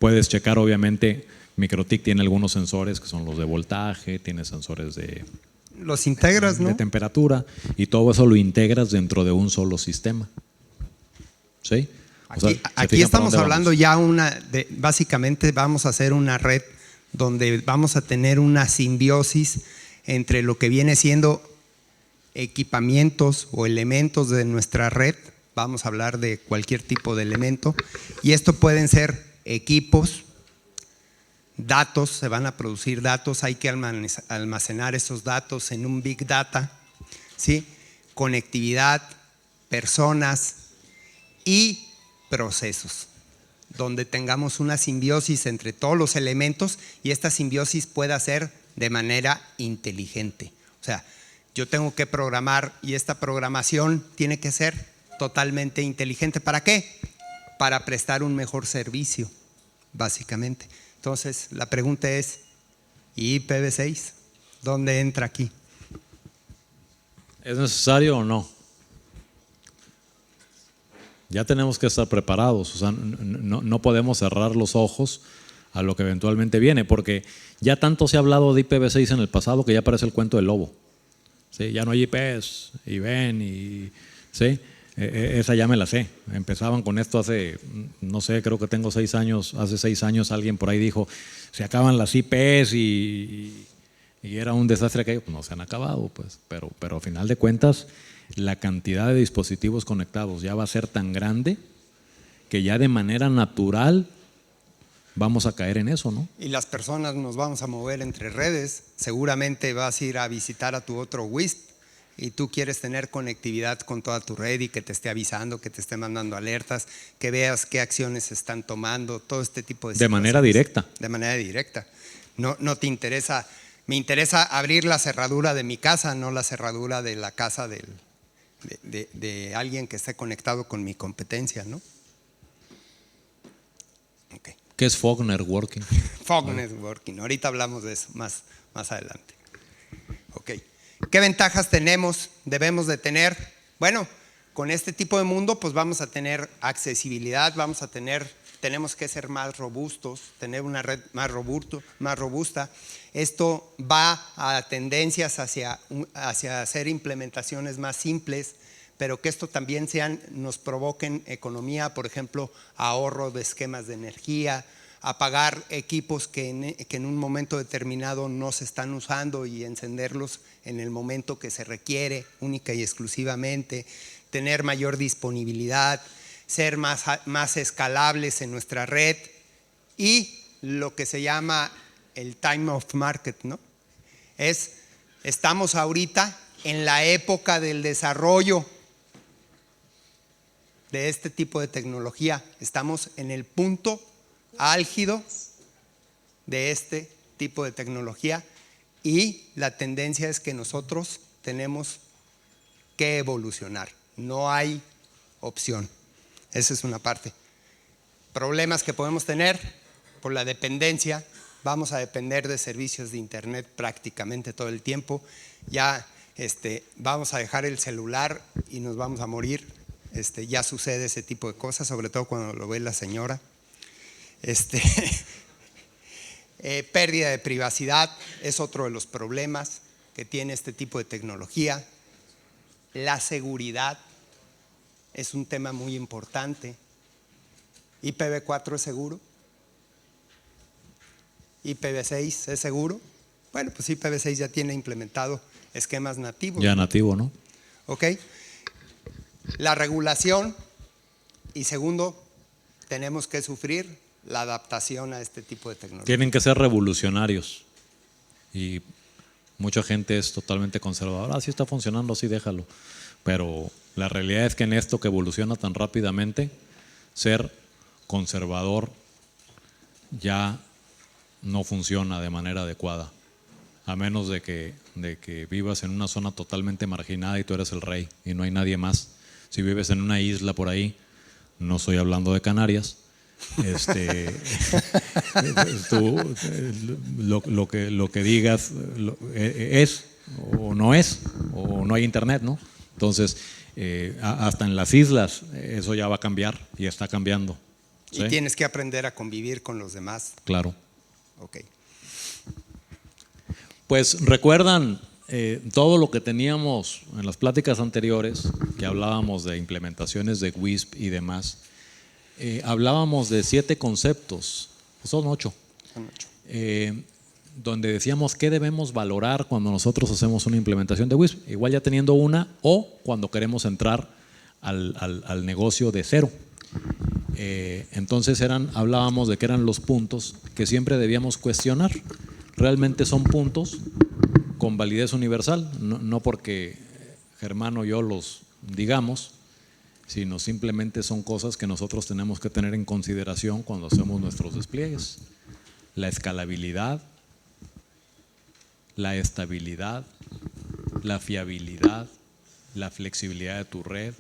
Puedes checar, obviamente, MikroTik tiene algunos sensores que son los de voltaje, tiene sensores de… Los integras, ¿no?, de temperatura, y todo eso lo integras dentro de un solo sistema. ¿Sí? O sea, aquí estamos hablando ya básicamente vamos a hacer una red donde vamos a tener una simbiosis entre lo que viene siendo equipamientos o elementos de nuestra red, vamos a hablar de cualquier tipo de elemento, y esto pueden ser equipos, datos, se van a producir datos, hay que almacenar esos datos en un Big Data, ¿sí?, conectividad, personas y procesos, donde tengamos una simbiosis entre todos los elementos y esta simbiosis pueda ser de manera inteligente. O sea, yo tengo que programar y esta programación tiene que ser totalmente inteligente. ¿Para qué? Para prestar un mejor servicio, básicamente. Entonces, la pregunta es, ¿y IPv6? ¿Dónde entra aquí? ¿Es necesario o no? Ya tenemos que estar preparados, o sea, no podemos cerrar los ojos a lo que eventualmente viene, porque ya tanto se ha hablado de IPv6 en el pasado que ya parece el cuento del lobo. ¿Sí? Ya no hay IPs, y ven, y… ¿sí? Esa ya me la sé. Empezaban con esto hace, no sé, creo que tengo 6 años. Hace 6 años alguien por ahí dijo, se acaban las IPs y era un desastre aquello. Pues no se han acabado, pues. Pero a final de cuentas, la cantidad de dispositivos conectados ya va a ser tan grande que ya de manera natural vamos a caer en eso, ¿no? Y las personas nos vamos a mover entre redes. Seguramente vas a ir a visitar a tu otro WISP y tú quieres tener conectividad con toda tu red y que te esté avisando, que te esté mandando alertas, que veas qué acciones se están tomando, todo este tipo de situaciones. De manera directa. De manera directa. No te interesa, me interesa abrir la cerradura de mi casa, no la cerradura de la casa de alguien que esté conectado con mi competencia, ¿no? Okay. ¿Qué es Fog Networking? Fog Networking, ahorita hablamos de eso más adelante. Ok. ¿Qué ventajas debemos de tener? Bueno, con este tipo de mundo pues vamos a tener accesibilidad, tenemos que ser más robustos, tener una red más robusta. Esto va a tendencias hacia hacer implementaciones más simples, pero que esto también nos provoquen economía, por ejemplo, ahorro de esquemas de energía, apagar equipos que en un momento determinado no se están usando y encenderlos en el momento que se requiere, única y exclusivamente, tener mayor disponibilidad, ser más escalables en nuestra red y lo que se llama el time of market, ¿no? Estamos ahorita en la época del desarrollo de este tipo de tecnología, estamos en el punto álgido de este tipo de tecnología y la tendencia es que nosotros tenemos que evolucionar, no hay opción. Esa es una parte. Problemas que podemos tener por la dependencia, vamos a depender de servicios de internet prácticamente todo el tiempo, ya vamos a dejar el celular y nos vamos a morir, ya sucede ese tipo de cosas, sobre todo cuando lo ve la señora. Pérdida de privacidad es otro de los problemas que tiene este tipo de tecnología. La seguridad es un tema muy importante. ¿IPv4 es seguro? ¿IPv6 es seguro? Bueno, pues IPv6 ya tiene implementado esquemas nativos. Ya nativo, ¿no? Ok. La regulación y segundo, tenemos que sufrir la adaptación a este tipo de tecnología. Tienen que ser revolucionarios y mucha gente es totalmente conservadora. Así está funcionando, así déjalo. Pero la realidad es que en esto que evoluciona tan rápidamente, ser conservador ya no funciona de manera adecuada, a menos de que vivas en una zona totalmente marginada y tú eres el rey y no hay nadie más. Si vives en una isla por ahí, no estoy hablando de Canarias, tú, lo que digas es o no es, o no hay internet, ¿no? Entonces, hasta en las islas eso ya va a cambiar y está cambiando. ¿Sí? Y tienes que aprender a convivir con los demás. Claro. Ok. Pues recuerdan todo lo que teníamos en las pláticas anteriores, que hablábamos de implementaciones de WISP y demás. Hablábamos de 7 conceptos, son 8, donde decíamos qué debemos valorar cuando nosotros hacemos una implementación de WISP, igual ya teniendo una o cuando queremos entrar al negocio de cero. Entonces hablábamos de que eran los puntos que siempre debíamos cuestionar. Realmente son puntos con validez universal, no porque Germán o yo los digamos, sino simplemente son cosas que nosotros tenemos que tener en consideración cuando hacemos nuestros despliegues. La escalabilidad, la estabilidad, la fiabilidad, la flexibilidad de tu red,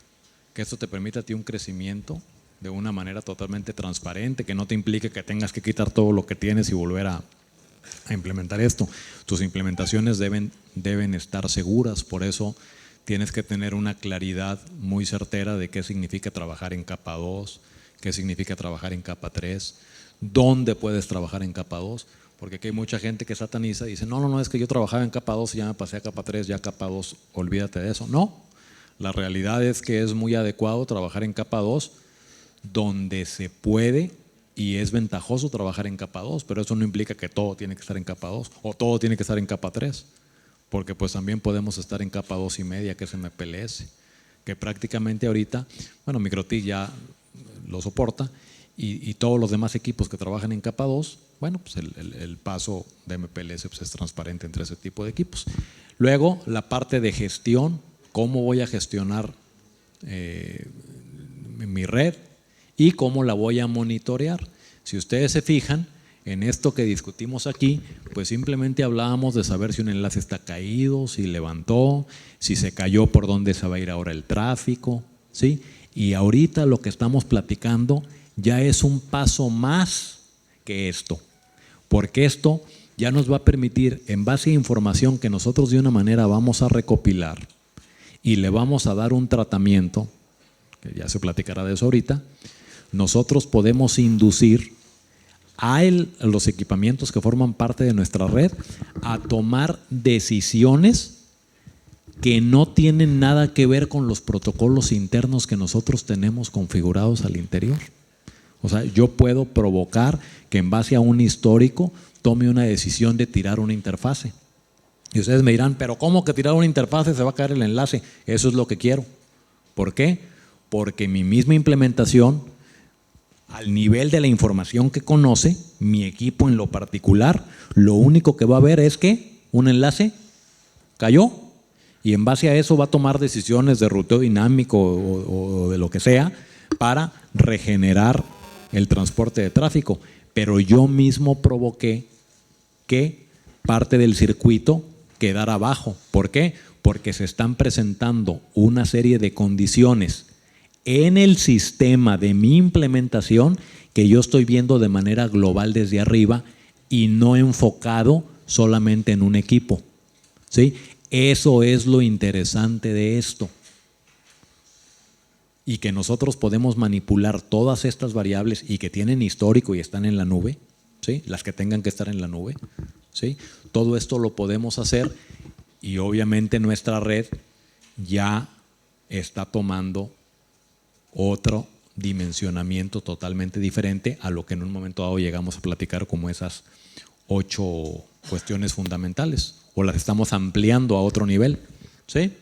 que esto te permita a ti un crecimiento de una manera totalmente transparente, que no te implique que tengas que quitar todo lo que tienes y volver a implementar esto. Tus implementaciones deben estar seguras, por eso tienes que tener una claridad muy certera de qué significa trabajar en capa 2, qué significa trabajar en capa 3, dónde puedes trabajar en capa 2, porque aquí hay mucha gente que sataniza y dice, no, es que yo trabajaba en capa 2 y ya me pasé a capa 3, ya capa 2, olvídate de eso. No, La realidad es que es muy adecuado trabajar en capa 2 donde se puede y es ventajoso trabajar en capa 2, pero eso no implica que todo tiene que estar en capa 2 o todo tiene que estar en capa 3, porque pues también podemos estar en capa 2.5, que es MPLS, que prácticamente ahorita, bueno, MikroTik ya lo soporta y todos los demás equipos que trabajan en capa 2, bueno, pues el paso de MPLS pues es transparente entre ese tipo de equipos. Luego, la parte de gestión, cómo voy a gestionar mi red y cómo la voy a monitorear. Si ustedes se fijan, en esto que discutimos aquí, pues simplemente hablábamos de saber si un enlace está caído, si levantó, si se cayó, por dónde se va a ir ahora el tráfico, ¿sí? Y ahorita lo que estamos platicando ya es un paso más que esto, porque esto ya nos va a permitir, en base a información que nosotros de una manera vamos a recopilar y le vamos a dar un tratamiento, que ya se platicará de eso ahorita, nosotros podemos inducir a los equipamientos que forman parte de nuestra red a tomar decisiones que no tienen nada que ver con los protocolos internos que nosotros tenemos configurados al interior. O sea, yo puedo provocar que en base a un histórico tome una decisión de tirar una interfase. Y ustedes me dirán, pero ¿cómo que tirar una interfase se va a caer el enlace? Eso es lo que quiero. ¿Por qué? Porque mi misma implementación, al nivel de la información que conoce, mi equipo en lo particular, lo único que va a ver es que un enlace cayó y en base a eso va a tomar decisiones de ruteo dinámico o de lo que sea para regenerar el transporte de tráfico. Pero yo mismo provoqué que parte del circuito quedara abajo. ¿Por qué? Porque se están presentando una serie de condiciones en el sistema de mi implementación que yo estoy viendo de manera global desde arriba y no enfocado solamente en un equipo, ¿sí? Eso es lo interesante de esto. Y que nosotros podemos manipular todas estas variables y que tienen histórico y están en la nube, ¿sí? Las que tengan que estar en la nube, ¿sí? Todo esto lo podemos hacer y obviamente nuestra red ya está tomando otro dimensionamiento totalmente diferente a lo que en un momento dado llegamos a platicar como esas 8 cuestiones fundamentales, o las estamos ampliando a otro nivel, ¿sí?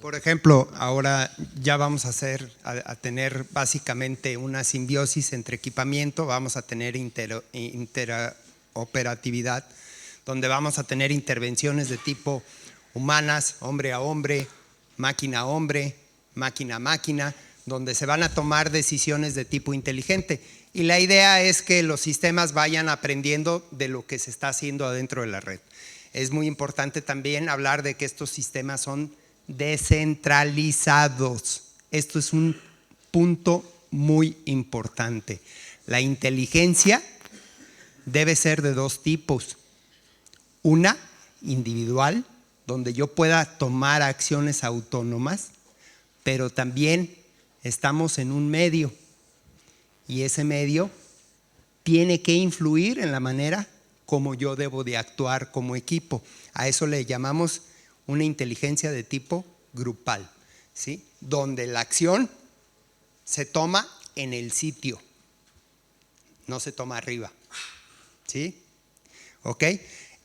Por ejemplo, ahora ya vamos a tener básicamente una simbiosis entre equipamiento, vamos a tener interoperatividad, donde vamos a tener intervenciones de tipo humanas, hombre a hombre, máquina a hombre, máquina a máquina, donde se van a tomar decisiones de tipo inteligente. Y la idea es que los sistemas vayan aprendiendo de lo que se está haciendo adentro de la red. Es muy importante también hablar de que estos sistemas son descentralizados. Esto es un punto muy importante. La inteligencia debe ser de 2 tipos. Una, individual, donde yo pueda tomar acciones autónomas, pero también estamos en un medio y ese medio tiene que influir en la manera como yo debo de actuar como equipo. A eso le llamamos una inteligencia de tipo grupal, ¿sí? Donde la acción se toma en el sitio, no se toma arriba, ¿sí? ¿Ok?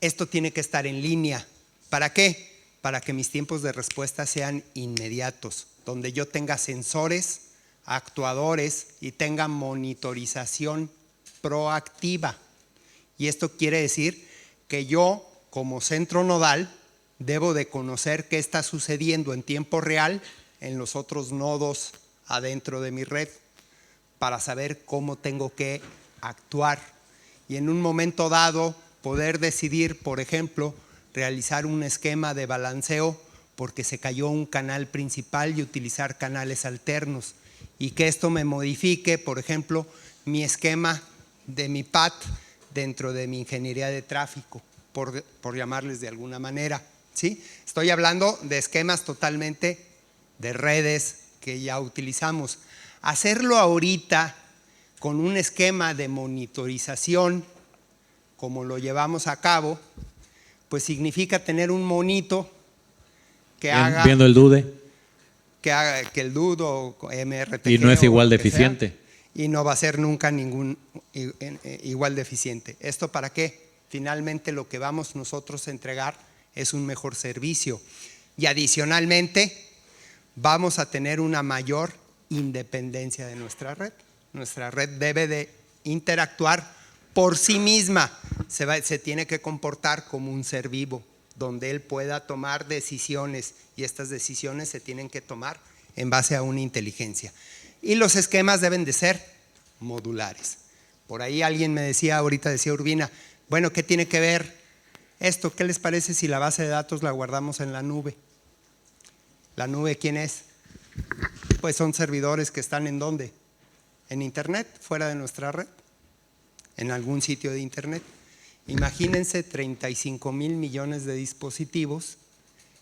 Esto tiene que estar en línea. ¿Para qué? Para que mis tiempos de respuesta sean inmediatos, donde yo tenga sensores, actuadores y tenga monitorización proactiva. Y esto quiere decir que yo, como centro nodal, debo de conocer qué está sucediendo en tiempo real en los otros nodos adentro de mi red para saber cómo tengo que actuar. Y en un momento dado poder decidir, por ejemplo, realizar un esquema de balanceo porque se cayó un canal principal y utilizar canales alternos. Y que esto me modifique, por ejemplo, mi esquema de mi PAT dentro de mi ingeniería de tráfico, por llamarles de alguna manera, ¿sí? Estoy hablando de esquemas totalmente de redes que ya utilizamos. Hacerlo ahorita con un esquema de monitorización, como lo llevamos a cabo, pues significa tener un monito que haga… Viendo el DUDE. que el DUD o MRTG. Y no es igual de eficiente. Y no va a ser nunca igual de eficiente. ¿Esto para qué? Finalmente lo que vamos nosotros a entregar es un mejor servicio. Y adicionalmente vamos a tener una mayor independencia de nuestra red. Nuestra red debe de interactuar por sí misma. Se tiene que comportar como un ser vivo, donde él pueda tomar decisiones, y estas decisiones se tienen que tomar en base a una inteligencia. Y los esquemas deben de ser modulares. Por ahí alguien me decía, ahorita decía Urbina, bueno, ¿qué tiene que ver esto? ¿Qué les parece si la base de datos la guardamos en la nube? ¿La nube quién es? Pues son servidores que están ¿en dónde? En internet, fuera de nuestra red, en algún sitio de internet. Imagínense 35 mil millones de dispositivos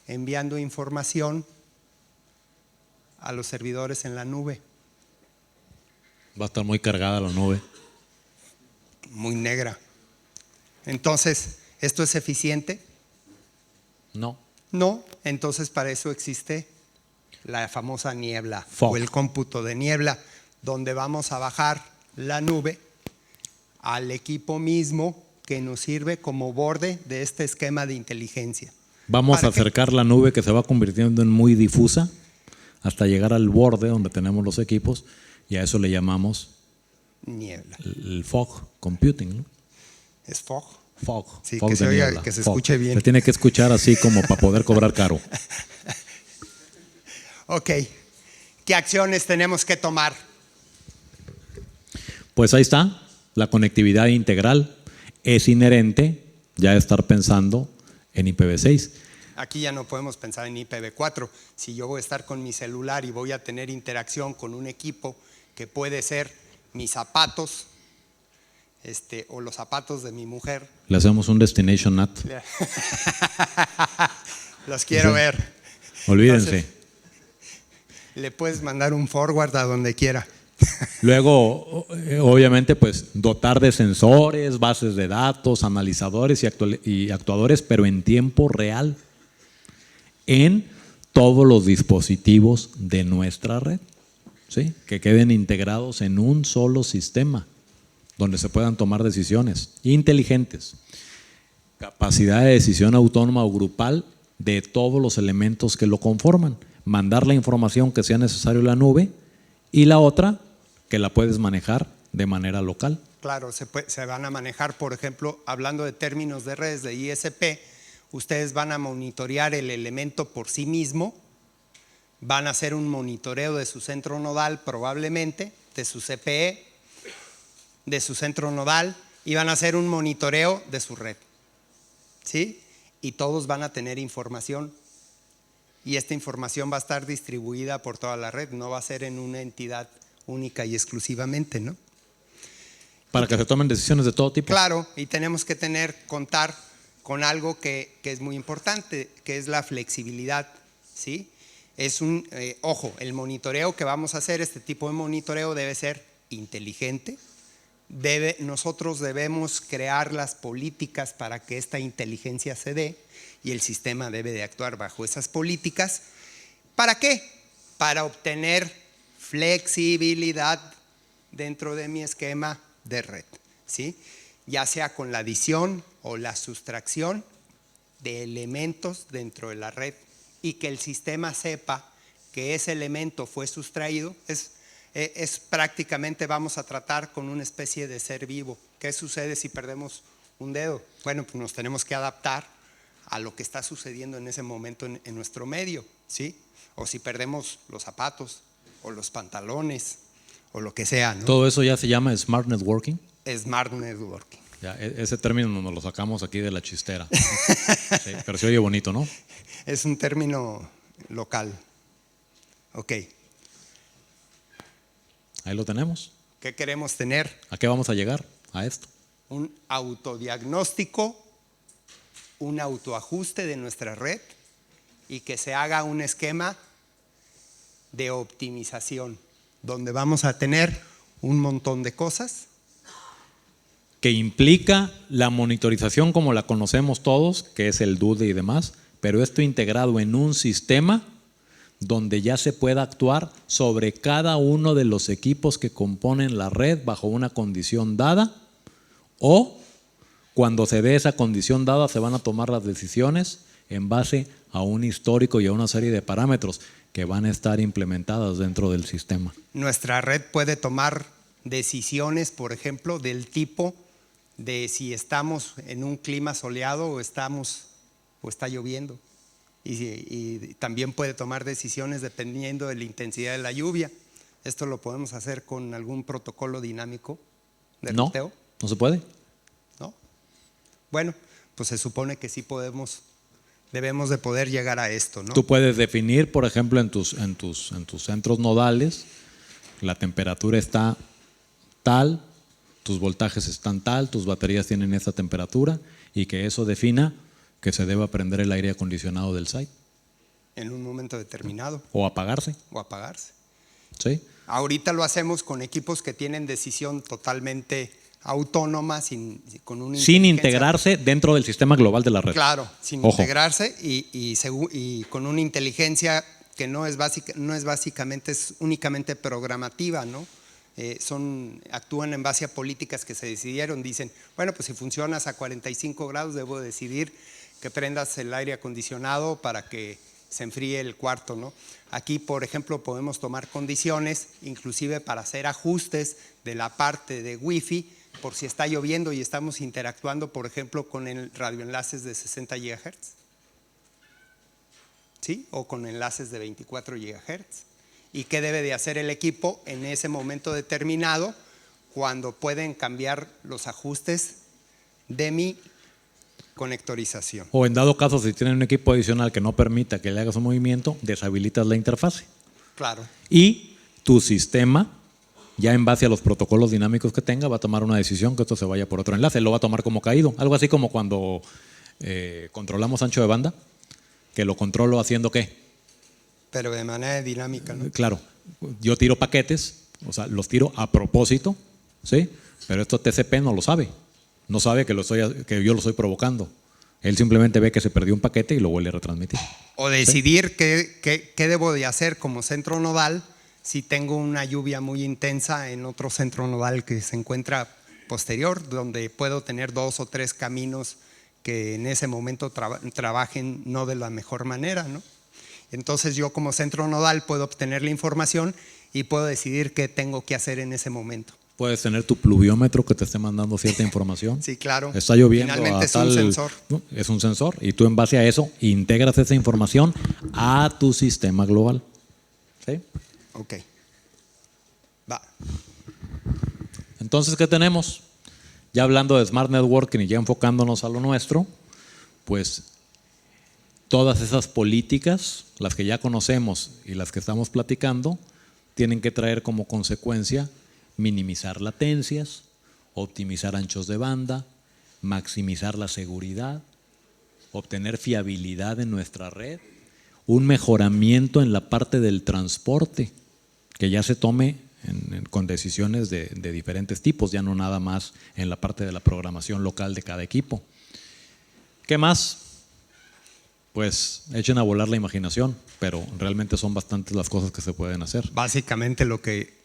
enviando información a los servidores en la nube. Va a estar muy cargada la nube. Muy negra. Entonces, ¿esto es eficiente? No. No, entonces para eso existe la famosa niebla Fog. o el cómputo de niebla, donde vamos a bajar la nube al equipo mismo que nos sirve como borde de este esquema de inteligencia. Vamos a acercar la nube que se va convirtiendo en muy difusa hasta llegar al borde donde tenemos los equipos, y a eso le llamamos niebla. El fog computing, ¿no? ¿Es fog? Fog. Sí, fog que se de oiga, niebla, que se fog. escuche bien. Se tiene que escuchar así como para poder cobrar caro. Ok. ¿Qué acciones tenemos que tomar? Pues ahí está. La conectividad integral es inherente ya estar pensando en IPv6. Aquí ya no podemos pensar en IPv4. Si yo voy a estar con mi celular y voy a tener interacción con un equipo que puede ser mis zapatos, o los zapatos de mi mujer. Le hacemos un destination NAT. Los quiero ver. Olvídense. Entonces, le puedes mandar un forward a donde quiera. Luego, obviamente, pues dotar de sensores, bases de datos, analizadores y actuadores, pero en tiempo real, en todos los dispositivos de nuestra red, ¿sí? Que queden integrados en un solo sistema, donde se puedan tomar decisiones inteligentes. Capacidad de decisión autónoma o grupal de todos los elementos que lo conforman. Mandar la información que sea necesario en la nube, y la otra, que la puedes manejar de manera local. Claro, se van a manejar, por ejemplo, hablando de términos de redes de ISP, ustedes van a monitorear el elemento por sí mismo, van a hacer un monitoreo de su centro nodal probablemente, de su CPE, de su centro nodal, y van a hacer un monitoreo de su red, ¿sí? Y todos van a tener información, y esta información va a estar distribuida por toda la red, no va a ser en una entidad única y exclusivamente, ¿no? Para que se tomen decisiones de todo tipo. Claro, y tenemos que contar con algo que es muy importante, que es la flexibilidad, ¿sí? Es ojo, el monitoreo que vamos a hacer, este tipo de monitoreo debe ser inteligente. Nosotros debemos crear las políticas para que esta inteligencia se dé, y el sistema debe de actuar bajo esas políticas. ¿Para qué? Para obtener flexibilidad dentro de mi esquema de red, ¿sí? Ya sea con la adición o la sustracción de elementos dentro de la red, y que el sistema sepa que ese elemento fue sustraído. Es prácticamente, vamos a tratar con una especie de ser vivo. ¿Qué sucede si perdemos un dedo? Bueno, pues nos tenemos que adaptar a lo que está sucediendo en ese momento en nuestro medio, ¿sí? O si perdemos los zapatos o los pantalones o lo que sea, ¿no? Todo eso ya se llama Smart Networking. Smart Networking. Ya, ese término nos lo sacamos aquí de la chistera. Sí, pero se oye bonito, ¿no? Es un término local. Ok. Ahí lo tenemos. ¿Qué queremos tener? ¿A qué vamos a llegar? A esto. Un autodiagnóstico, un autoajuste de nuestra red, y que se haga un esquema de optimización, donde vamos a tener un montón de cosas. Que implica la monitorización como la conocemos todos, que es el DUD y demás, pero esto integrado en un sistema donde ya se pueda actuar sobre cada uno de los equipos que componen la red bajo una condición dada, o cuando se dé esa condición dada se van a tomar las decisiones en base a un histórico y a una serie de parámetros que van a estar implementadas dentro del sistema. Nuestra red puede tomar decisiones, por ejemplo, del tipo de si estamos en un clima soleado o está lloviendo. Y también puede tomar decisiones dependiendo de la intensidad de la lluvia. ¿Esto lo podemos hacer con algún protocolo dinámico de ruteo? No se puede. ¿No? Bueno, pues se supone que sí debemos de poder llegar a esto, ¿no? Tú puedes definir, por ejemplo, en tus centros nodales, la temperatura está tal, tus voltajes están tal, tus baterías tienen esta temperatura, y que eso defina que se deba prender el aire acondicionado del site. En un momento determinado. O apagarse. ¿Sí? Ahorita lo hacemos con equipos que tienen decisión totalmente autónoma, sin integrarse dentro del sistema global de la red. Claro, sin integrarse y con una inteligencia que no es básicamente, es únicamente programativa, ¿no? Actúan en base a políticas que se decidieron. Dicen, bueno, pues si funcionas a 45 grados, debo decidir que prendas el aire acondicionado para que se enfríe el cuarto, ¿no? Aquí, por ejemplo, podemos tomar condiciones, inclusive para hacer ajustes de la parte de Wi-Fi, por si está lloviendo y estamos interactuando, por ejemplo, con el radioenlaces de 60 GHz, ¿sí? O con enlaces de 24 GHz. ¿Y qué debe de hacer el equipo en ese momento determinado cuando pueden cambiar los ajustes de mi conectorización? O en dado caso, si tienen un equipo adicional que no permita que le hagas un movimiento, deshabilitas la interfase. Claro. Y tu sistema, ya en base a los protocolos dinámicos que tenga, va a tomar una decisión que esto se vaya por otro enlace. Lo va a tomar como caído. Algo así como cuando controlamos ancho de banda, que lo controlo haciendo ¿qué? Pero de manera dinámica, ¿no? Claro. Yo tiro paquetes, o sea, los tiro a propósito, ¿sí? Pero esto TCP no lo sabe. No sabe que yo lo estoy provocando. Él simplemente ve que se perdió un paquete y lo vuelve a retransmitir. O decidir ¿sí? qué debo de hacer como centro nodal si tengo una lluvia muy intensa en otro centro nodal que se encuentra posterior, donde puedo tener 2 o 3 caminos que en ese momento trabajen no de la mejor manera, ¿no? Entonces yo como centro nodal puedo obtener la información y puedo decidir qué tengo que hacer en ese momento. Puedes tener tu pluviómetro que te esté mandando cierta información. Sí, claro. Está lloviendo. Finalmente es un sensor. ¿no? Es un sensor y tú en base a eso integras esa información a tu sistema global. ¿Sí? Ok. Va. Entonces, ¿qué tenemos? Ya hablando de Smart Networking y ya enfocándonos a lo nuestro, pues todas esas políticas, las que ya conocemos y las que estamos platicando, tienen que traer como consecuencia minimizar latencias, optimizar anchos de banda, maximizar la seguridad, obtener fiabilidad en nuestra red, un mejoramiento en la parte del transporte, que ya se tome con decisiones de diferentes tipos, ya no nada más en la parte de la programación local de cada equipo. ¿Qué más? Pues echen a volar la imaginación, pero realmente son bastantes las cosas que se pueden hacer. Básicamente lo que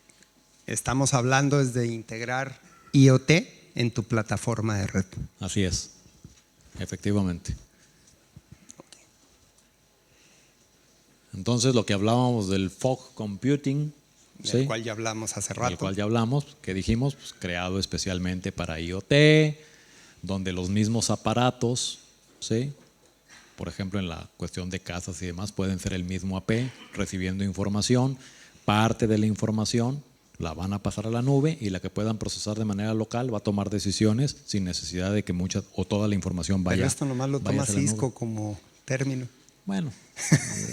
estamos hablando es de integrar IoT en tu plataforma de red. Así es, efectivamente. Entonces lo que hablábamos del fog computing, del cual ya hablamos hace rato. Del cual ya hablamos, que dijimos, pues, creado especialmente para IoT, donde los mismos aparatos, ¿sí? Por ejemplo, en la cuestión de casas y demás, pueden ser el mismo AP, recibiendo información, parte de la información la van a pasar a la nube y la que puedan procesar de manera local va a tomar decisiones sin necesidad de que mucha o toda la información vaya. Pero esto nomás lo toma Cisco como término. Bueno,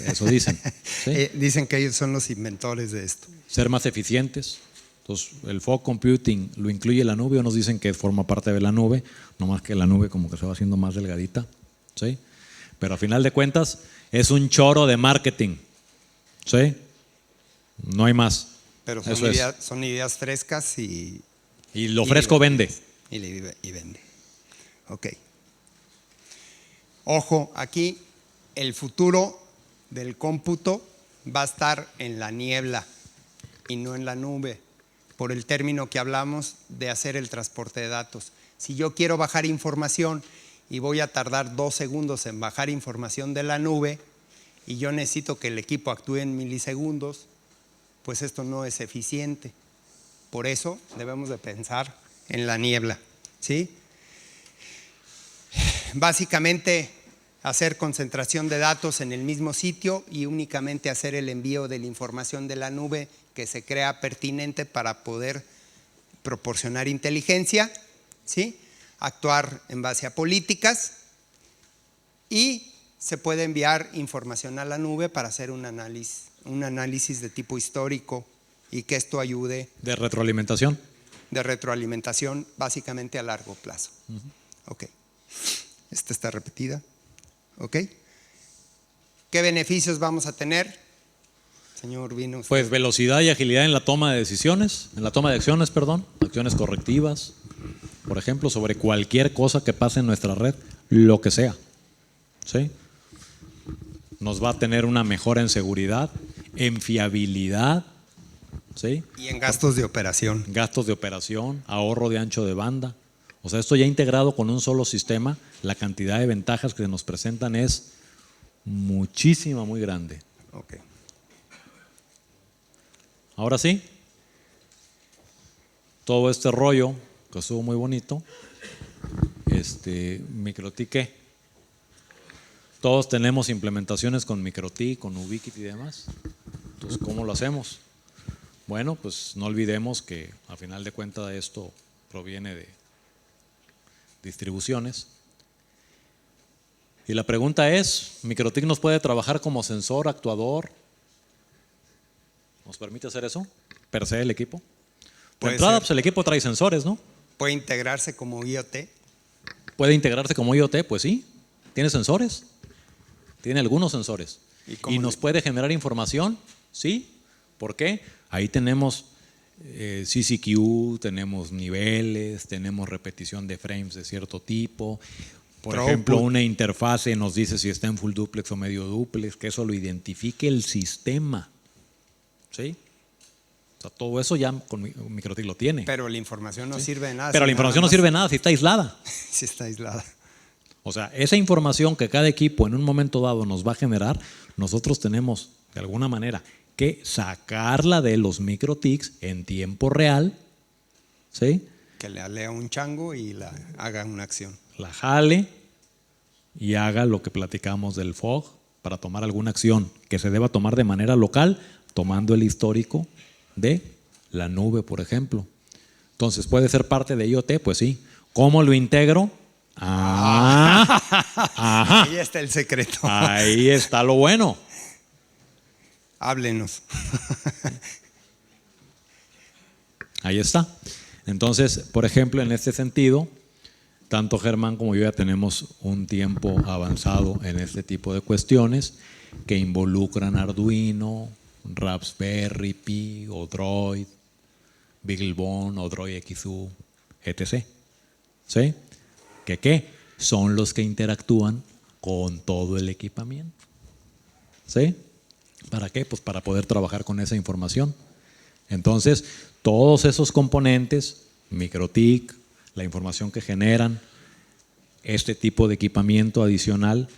eso dicen. ¿Sí? Dicen que ellos son los inventores de esto. Ser más eficientes. Entonces, el fog computing lo incluye la nube o nos dicen que forma parte de la nube, no más que la nube como que se va haciendo más delgadita. ¿Sí? Pero a final de cuentas es un choro de marketing. ¿Sí? No hay más. Pero son ideas frescas y lo fresco vende. Y vende. Ok. Ojo, aquí el futuro del cómputo va a estar en la niebla y no en la nube, por el término que hablamos de hacer el transporte de datos. Si yo quiero bajar información y voy a tardar 2 segundos en bajar información de la nube y yo necesito que el equipo actúe en milisegundos, pues esto no es eficiente. Por eso debemos de pensar en la niebla, ¿sí? Básicamente, hacer concentración de datos en el mismo sitio y únicamente hacer el envío de la información de la nube que se crea pertinente para poder proporcionar inteligencia, ¿sí? Actuar en base a políticas, y se puede enviar información a la nube para hacer un análisis de tipo histórico y que esto ayude. ¿De retroalimentación? De retroalimentación, básicamente a largo plazo. Ok. Esta está repetida. Ok. ¿Qué beneficios vamos a tener? Señor Urbino. Pues velocidad y agilidad en la toma de decisiones, en la toma de acciones, acciones correctivas, por ejemplo, sobre cualquier cosa que pase en nuestra red, lo que sea, ¿sí? Nos va a tener una mejora en seguridad, en fiabilidad, ¿sí? Y en gastos de operación. Gastos de operación, ahorro de ancho de banda. O sea, esto ya integrado con un solo sistema, la cantidad de ventajas que nos presentan es muchísima, muy grande. Ok. Ahora sí, todo este rollo que estuvo muy bonito, MikroTik, ¿qué? Todos tenemos implementaciones con MikroTik, con Ubiquiti y demás. Entonces, ¿cómo lo hacemos? Bueno, pues no olvidemos que a final de cuentas esto proviene de distribuciones. Y la pregunta es, ¿MikroTik nos puede trabajar como sensor, actuador? ¿Nos permite hacer eso? ¿Per se el equipo? De entrada, pues el equipo trae sensores, ¿no? ¿Puede integrarse como IoT? ¿Puede integrarse como IoT? Pues sí. ¿Tiene sensores? Tiene algunos sensores. ¿Y nos puede generar información? Sí. ¿Por qué? Ahí tenemos CCQ, tenemos niveles, tenemos repetición de frames de cierto tipo. Por ejemplo, una interfase nos dice si está en full duplex o medio duplex, que eso lo identifique el sistema. ¿Sí? O sea, todo eso ya con MikroTik lo tiene. Pero la información no sirve de nada. Pero la información no sirve de nada si está aislada. Si está aislada. O sea, esa información que cada equipo en un momento dado nos va a generar, nosotros tenemos de alguna manera que sacarla de los MikroTiks en tiempo real, ¿sí? Que le lea un chango y la haga una acción. La jale y haga lo que platicamos del FOG para tomar alguna acción que se deba tomar de manera local, tomando el histórico de la nube, por ejemplo. Entonces, ¿puede ser parte de IoT? Pues sí. ¿Cómo lo integro? Ajá. Ahí está el secreto. Ahí está lo bueno. Háblenos. Ahí está. Entonces, por ejemplo, en este sentido, tanto Germán como yo ya tenemos un tiempo avanzado en este tipo de cuestiones que involucran Arduino, Raspberry Pi, Odroid, BeagleBone, Odroid XU, etc. ¿Sí? ¿Qué? Son los que interactúan con todo el equipamiento. ¿Sí? ¿Para qué? Pues para poder trabajar con esa información. Entonces, todos esos componentes, MikroTik, la información que generan, este tipo de equipamiento adicional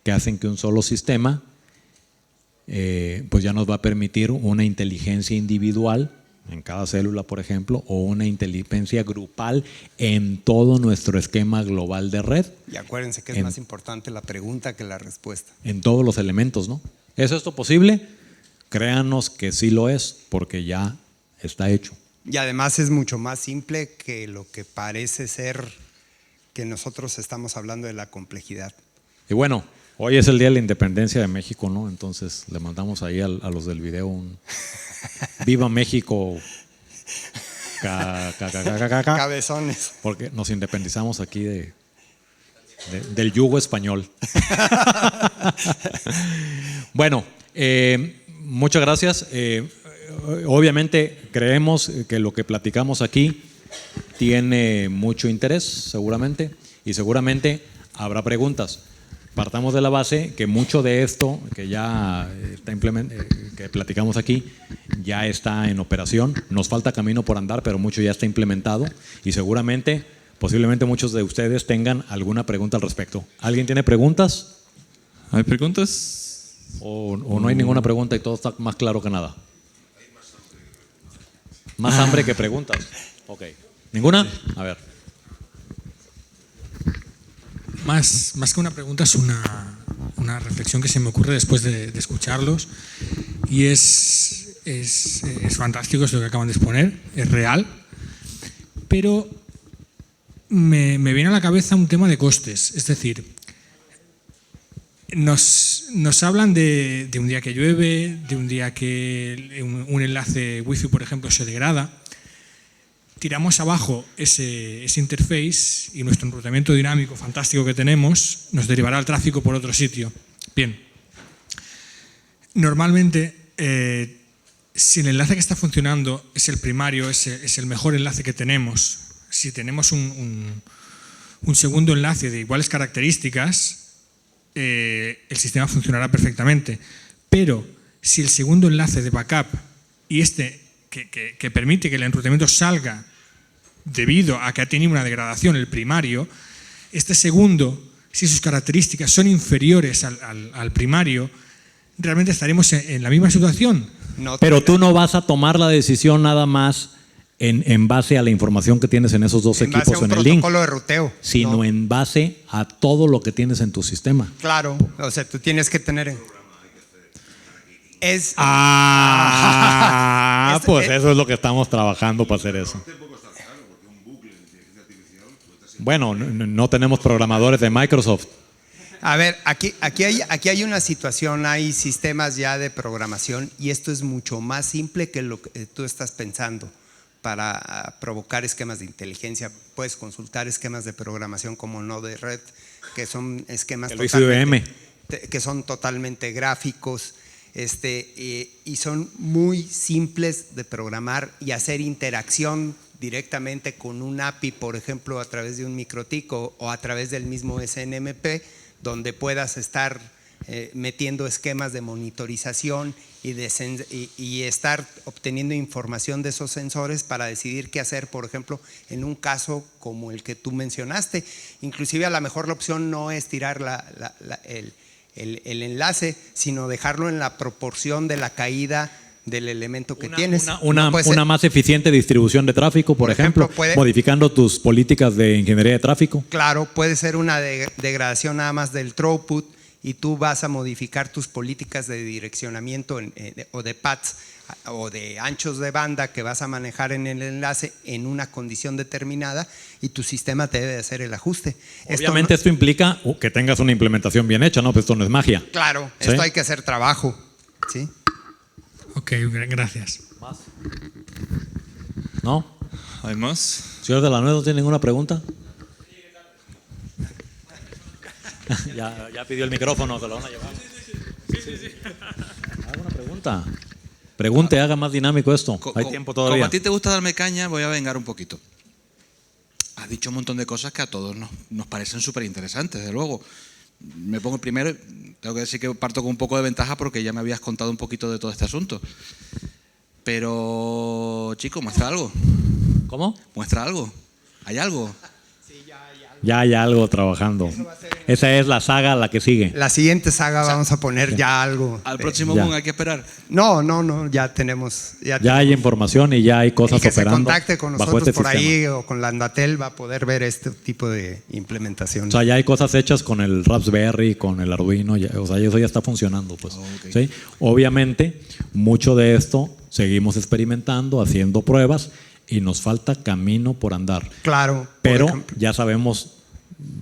que hacen que un solo sistema pues ya nos va a permitir una inteligencia individual en cada célula, por ejemplo, o una inteligencia grupal en todo nuestro esquema global de red. Y acuérdense que es más importante la pregunta que la respuesta. En todos los elementos, ¿no? ¿Es esto posible? Créanos que sí lo es, porque ya está hecho. Y además es mucho más simple que lo que parece ser que nosotros estamos hablando de la complejidad. Y bueno, hoy es el Día de la Independencia de México, ¿no? Entonces le mandamos ahí a los del video un ¡Viva México! Cabezones. Porque nos independizamos aquí del yugo español. Bueno, muchas gracias. Obviamente creemos que lo que platicamos aquí tiene mucho interés, seguramente, y seguramente habrá preguntas. partamos de la base que mucho de esto que ya está que platicamos aquí ya está en operación. Nos falta camino por andar, pero mucho ya está implementado y seguramente, posiblemente muchos de ustedes tengan alguna pregunta al respecto. ¿Alguien tiene preguntas? ¿Hay preguntas? ¿O no hay ninguna pregunta y todo está más claro que nada? Más hambre que preguntas. Ok. ¿Ninguna? A ver. Más que una pregunta es una reflexión que se me ocurre después de escucharlos y es fantástico esto que acaban de exponer, es real, pero me viene a la cabeza un tema de costes, es decir, nos hablan de un día que llueve, de un día que un enlace wifi, por ejemplo, se degrada. Tiramos abajo ese interface y nuestro enrutamiento dinámico fantástico que tenemos nos derivará el tráfico por otro sitio. Bien, normalmente si el enlace que está funcionando es el primario, es el mejor enlace que tenemos, si tenemos un segundo enlace de iguales características, el sistema funcionará perfectamente. Pero si el segundo enlace de backup y que permite que el enrutamiento salga debido a que ha tenido una degradación el primario, este segundo, si sus características son inferiores al primario, realmente estaremos en la misma situación. Pero tú no vas a tomar la decisión nada más en base a la información que tienes en esos dos equipos en el link, protocolo de ruteo, sino en base a todo lo que tienes en tu sistema. Claro, o sea, tú tienes que tener... Pues eso es lo que estamos trabajando para hacer eso. Bueno, no tenemos programadores de Microsoft. A ver, aquí hay una situación, hay sistemas ya de programación y esto es mucho más simple que lo que tú estás pensando para provocar esquemas de inteligencia. Puedes consultar esquemas de programación como Node-RED, que son esquemas que son totalmente gráficos y son muy simples de programar y hacer interacción directamente con un API, por ejemplo, a través de un MikroTik o a través del mismo SNMP, donde puedas estar metiendo esquemas de monitorización y estar obteniendo información de esos sensores para decidir qué hacer, por ejemplo, en un caso como el que tú mencionaste. Inclusive a lo mejor la opción no es tirar el enlace, sino dejarlo en la proporción de la caída del elemento que tienes. Una más eficiente distribución de tráfico, por ejemplo, modificando tus políticas de ingeniería de tráfico. Claro, puede ser una degradación nada más del throughput y tú vas a modificar tus políticas de direccionamiento o de paths o de anchos de banda que vas a manejar en el enlace en una condición determinada y tu sistema te debe hacer el ajuste. Obviamente esto implica que tengas una implementación bien hecha, ¿no? Pues esto no es magia. Claro, ¿sí? Esto hay que hacer trabajo, ¿sí? Ok, gracias. ¿Más? ¿No? ¿Hay más? Señor de la Nuez, ¿no tiene ninguna pregunta? ya pidió el micrófono, te lo van a llevar. Sí. Haga una pregunta. Pregunte, haga más dinámico esto. Hay tiempo todavía. Como a ti te gusta darme caña, voy a vengar un poquito. Has dicho un montón de cosas que a todos nos parecen súper interesantes, desde luego. Me pongo primero, tengo que decir que parto con un poco de ventaja porque ya me habías contado un poquito de todo este asunto. Pero, chico, muestra algo. ¿Cómo? Muestra algo. ¿Hay algo? Ya hay algo trabajando. Esa es la saga, la que sigue. La siguiente saga vamos a poner ya algo. ¿Al próximo boom hay que esperar? No, ya tenemos. Ya hay información y ya hay cosas que operando. Se contacte con nosotros por ahí o con la Andatel va a poder ver este tipo de implementación. O sea, ya hay cosas hechas con el Raspberry, con el Arduino, o sea, eso ya está funcionando. Pues. ¿Sí? Obviamente, mucho de esto seguimos experimentando, haciendo pruebas y nos falta camino por andar. Claro. Pero ya sabemos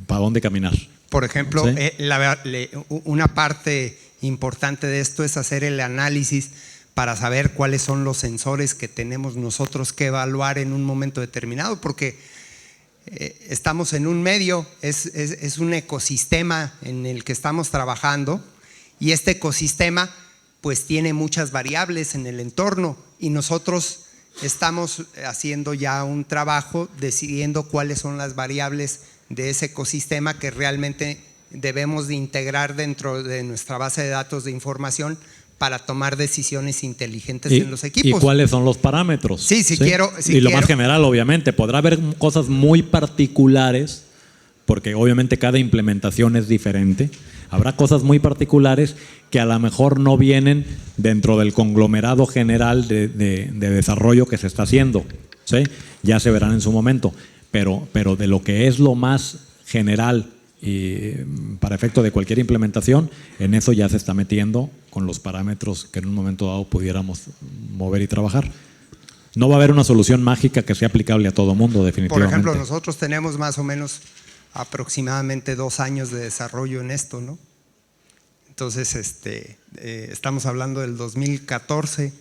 para dónde caminar. Por ejemplo, ¿sí? una parte importante de esto es hacer el análisis para saber cuáles son los sensores que tenemos nosotros que evaluar en un momento determinado, porque estamos en un medio, es un ecosistema en el que estamos trabajando y este ecosistema pues tiene muchas variables en el entorno y nosotros estamos haciendo ya un trabajo decidiendo cuáles son las variables de ese ecosistema que realmente debemos de integrar dentro de nuestra base de datos de información para tomar decisiones inteligentes en los equipos. ¿Y cuáles son los parámetros? Sí, si quiero. Y lo más general, obviamente, podrá haber cosas muy particulares, porque obviamente cada implementación es diferente. Habrá cosas muy particulares que a lo mejor no vienen dentro del conglomerado general de desarrollo que se está haciendo, ¿sí? Ya se verán en su momento, pero de lo que es lo más general y para efecto de cualquier implementación, en eso ya se está metiendo con los parámetros que en un momento dado pudiéramos mover y trabajar. No va a haber una solución mágica que sea aplicable a todo mundo, definitivamente. Por ejemplo, nosotros tenemos más o menos aproximadamente 2 años de desarrollo en esto, ¿no? Entonces, estamos hablando del 2014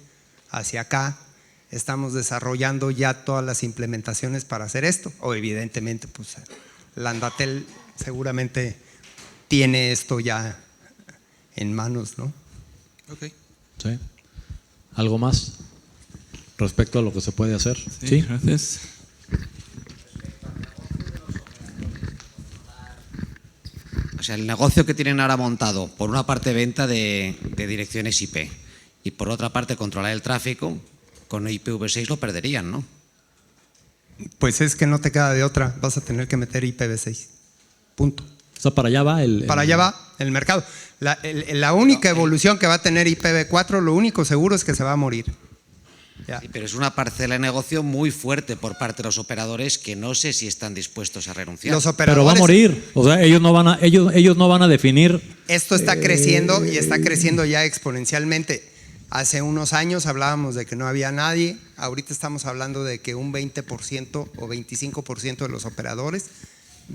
hacia acá, estamos desarrollando ya todas las implementaciones para hacer esto, o evidentemente, pues, Landatel seguramente tiene esto ya en manos, ¿no? Ok. ¿Sí? ¿Algo más respecto a lo que se puede hacer? Sí, gracias. O sea, el negocio que tienen ahora montado, por una parte venta de direcciones IP y por otra parte controlar el tráfico, con IPv6 lo perderían, ¿no? Pues es que no te queda de otra, vas a tener que meter IPv6, punto. O sea, para allá va Para allá va el mercado. La única evolución que va a tener IPv4, lo único seguro es que se va a morir. Ya. Sí, pero es una parcela de negocio muy fuerte por parte de los operadores que no sé si están dispuestos a renunciar. Los operadores, pero va a morir. O sea, ellos no van a definir. Esto está creciendo y está creciendo ya exponencialmente. Hace unos años hablábamos de que no había nadie, ahorita estamos hablando de que un 20% o 25% de los operadores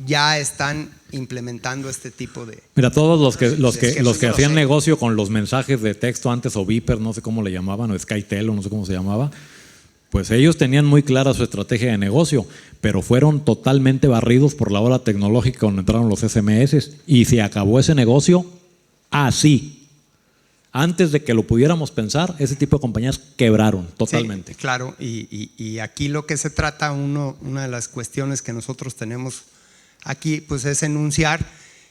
ya están implementando este tipo de… Mira, todos los que hacían sé. negocio con los mensajes de texto antes, o Viper, no sé cómo le llamaban, o Skytel, o no sé cómo se llamaba, pues ellos tenían muy clara su estrategia de negocio, pero fueron totalmente barridos por la ola tecnológica cuando entraron los SMS y se acabó ese negocio así. Antes de que lo pudiéramos pensar, ese tipo de compañías quebraron totalmente. Sí, claro, y aquí lo que se trata, una de las cuestiones que nosotros tenemos aquí, pues es enunciar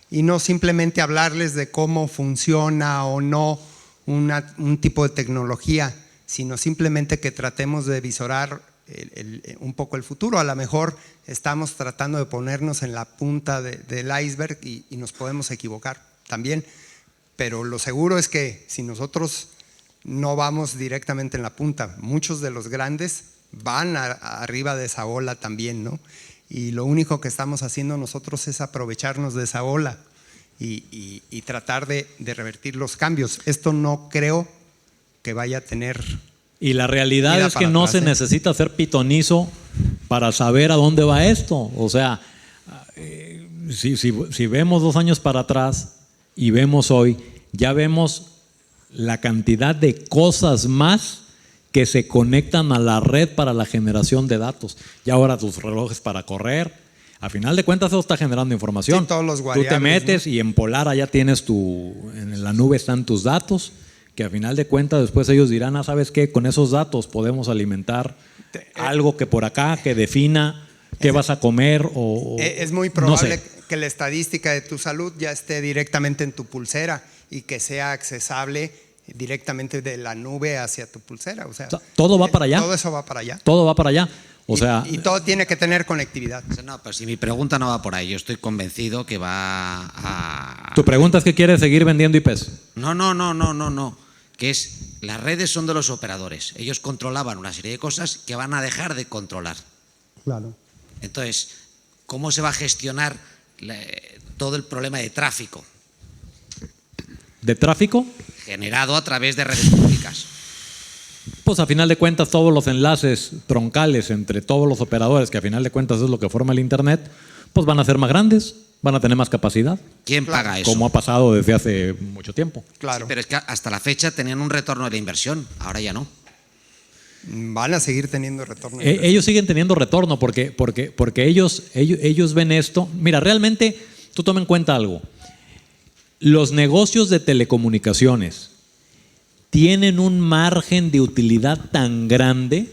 y no simplemente hablarles de cómo funciona o no un tipo de tecnología, sino simplemente que tratemos de visorar un poco el futuro. A lo mejor estamos tratando de ponernos en la punta del iceberg y nos podemos equivocar también. Pero lo seguro es que si nosotros no vamos directamente en la punta, muchos de los grandes van arriba de esa ola también, ¿no? Y lo único que estamos haciendo nosotros es aprovecharnos de esa ola y tratar de revertir los cambios. Esto no creo que vaya a tener… Y la realidad es que no se necesita ser pitonizo para saber a dónde va esto. O sea, si vemos 2 años para atrás y vemos hoy, ya vemos la cantidad de cosas más que se conectan a la red para la generación de datos. Y ahora tus relojes para correr. A final de cuentas eso está generando información. Sí, todos los Tú variables, te metes, ¿no? Y en Polara ya tienes en la nube están tus datos, que a final de cuentas después ellos dirán, ¿sabes qué? Con esos datos podemos alimentar algo que por acá, que defina qué vas a comer o… Es muy probable no sé. que la estadística de tu salud ya esté directamente en tu pulsera y que sea accesible directamente de la nube hacia tu pulsera. O sea, todo va para allá. Todo eso va para allá. Todo va para allá. O sea, y todo tiene que tener conectividad. No, pero si mi pregunta no va por ahí, yo estoy convencido que va a… ¿Tu pregunta es que quieres seguir vendiendo IPs? No. Que es, las redes son de los operadores. Ellos controlaban una serie de cosas que van a dejar de controlar. Claro. Entonces, ¿cómo se va a gestionar todo el problema de tráfico? ¿De tráfico? Generado a través de redes públicas. Pues a final de cuentas todos los enlaces troncales entre todos los operadores, que a final de cuentas es lo que forma el Internet, pues van a ser más grandes, van a tener más capacidad. ¿Quién paga eso? Como ha pasado desde hace mucho tiempo. Claro. Sí, pero es que hasta la fecha tenían un retorno de la inversión, ahora ya no. Van a seguir teniendo retorno. Ellos siguen teniendo retorno porque ellos ven esto. Mira, realmente tú toma en cuenta algo. Los negocios de telecomunicaciones tienen un margen de utilidad tan grande,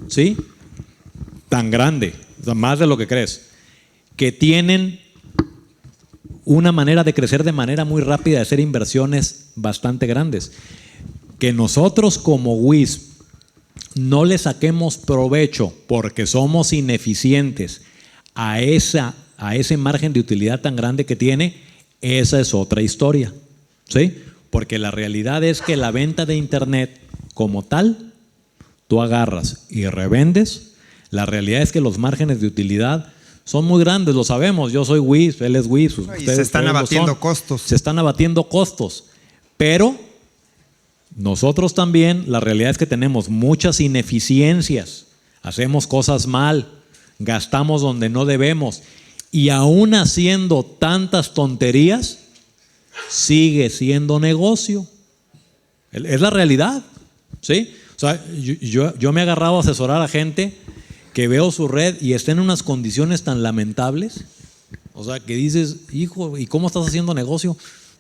¿sí? Tan grande, o sea, más de lo que crees, que tienen una manera de crecer de manera muy rápida, de hacer inversiones bastante grandes. Que nosotros como WISP no le saquemos provecho porque somos ineficientes a ese margen de utilidad tan grande que tiene, esa es otra historia, ¿sí? Porque la realidad es que la venta de Internet como tal, tú agarras y revendes, la realidad es que los márgenes de utilidad son muy grandes, lo sabemos. Yo soy WISP, él es WISP. Y se están abatiendo costos. Se están abatiendo costos. Pero nosotros también, la realidad es que tenemos muchas ineficiencias. Hacemos cosas mal, gastamos donde no debemos. Y aún haciendo tantas tonterías, sigue siendo negocio. Es la realidad, ¿sí? O sea, yo me he agarrado a asesorar a gente que veo su red y está en unas condiciones tan lamentables, o sea, que dices, hijo, ¿y cómo estás haciendo negocio?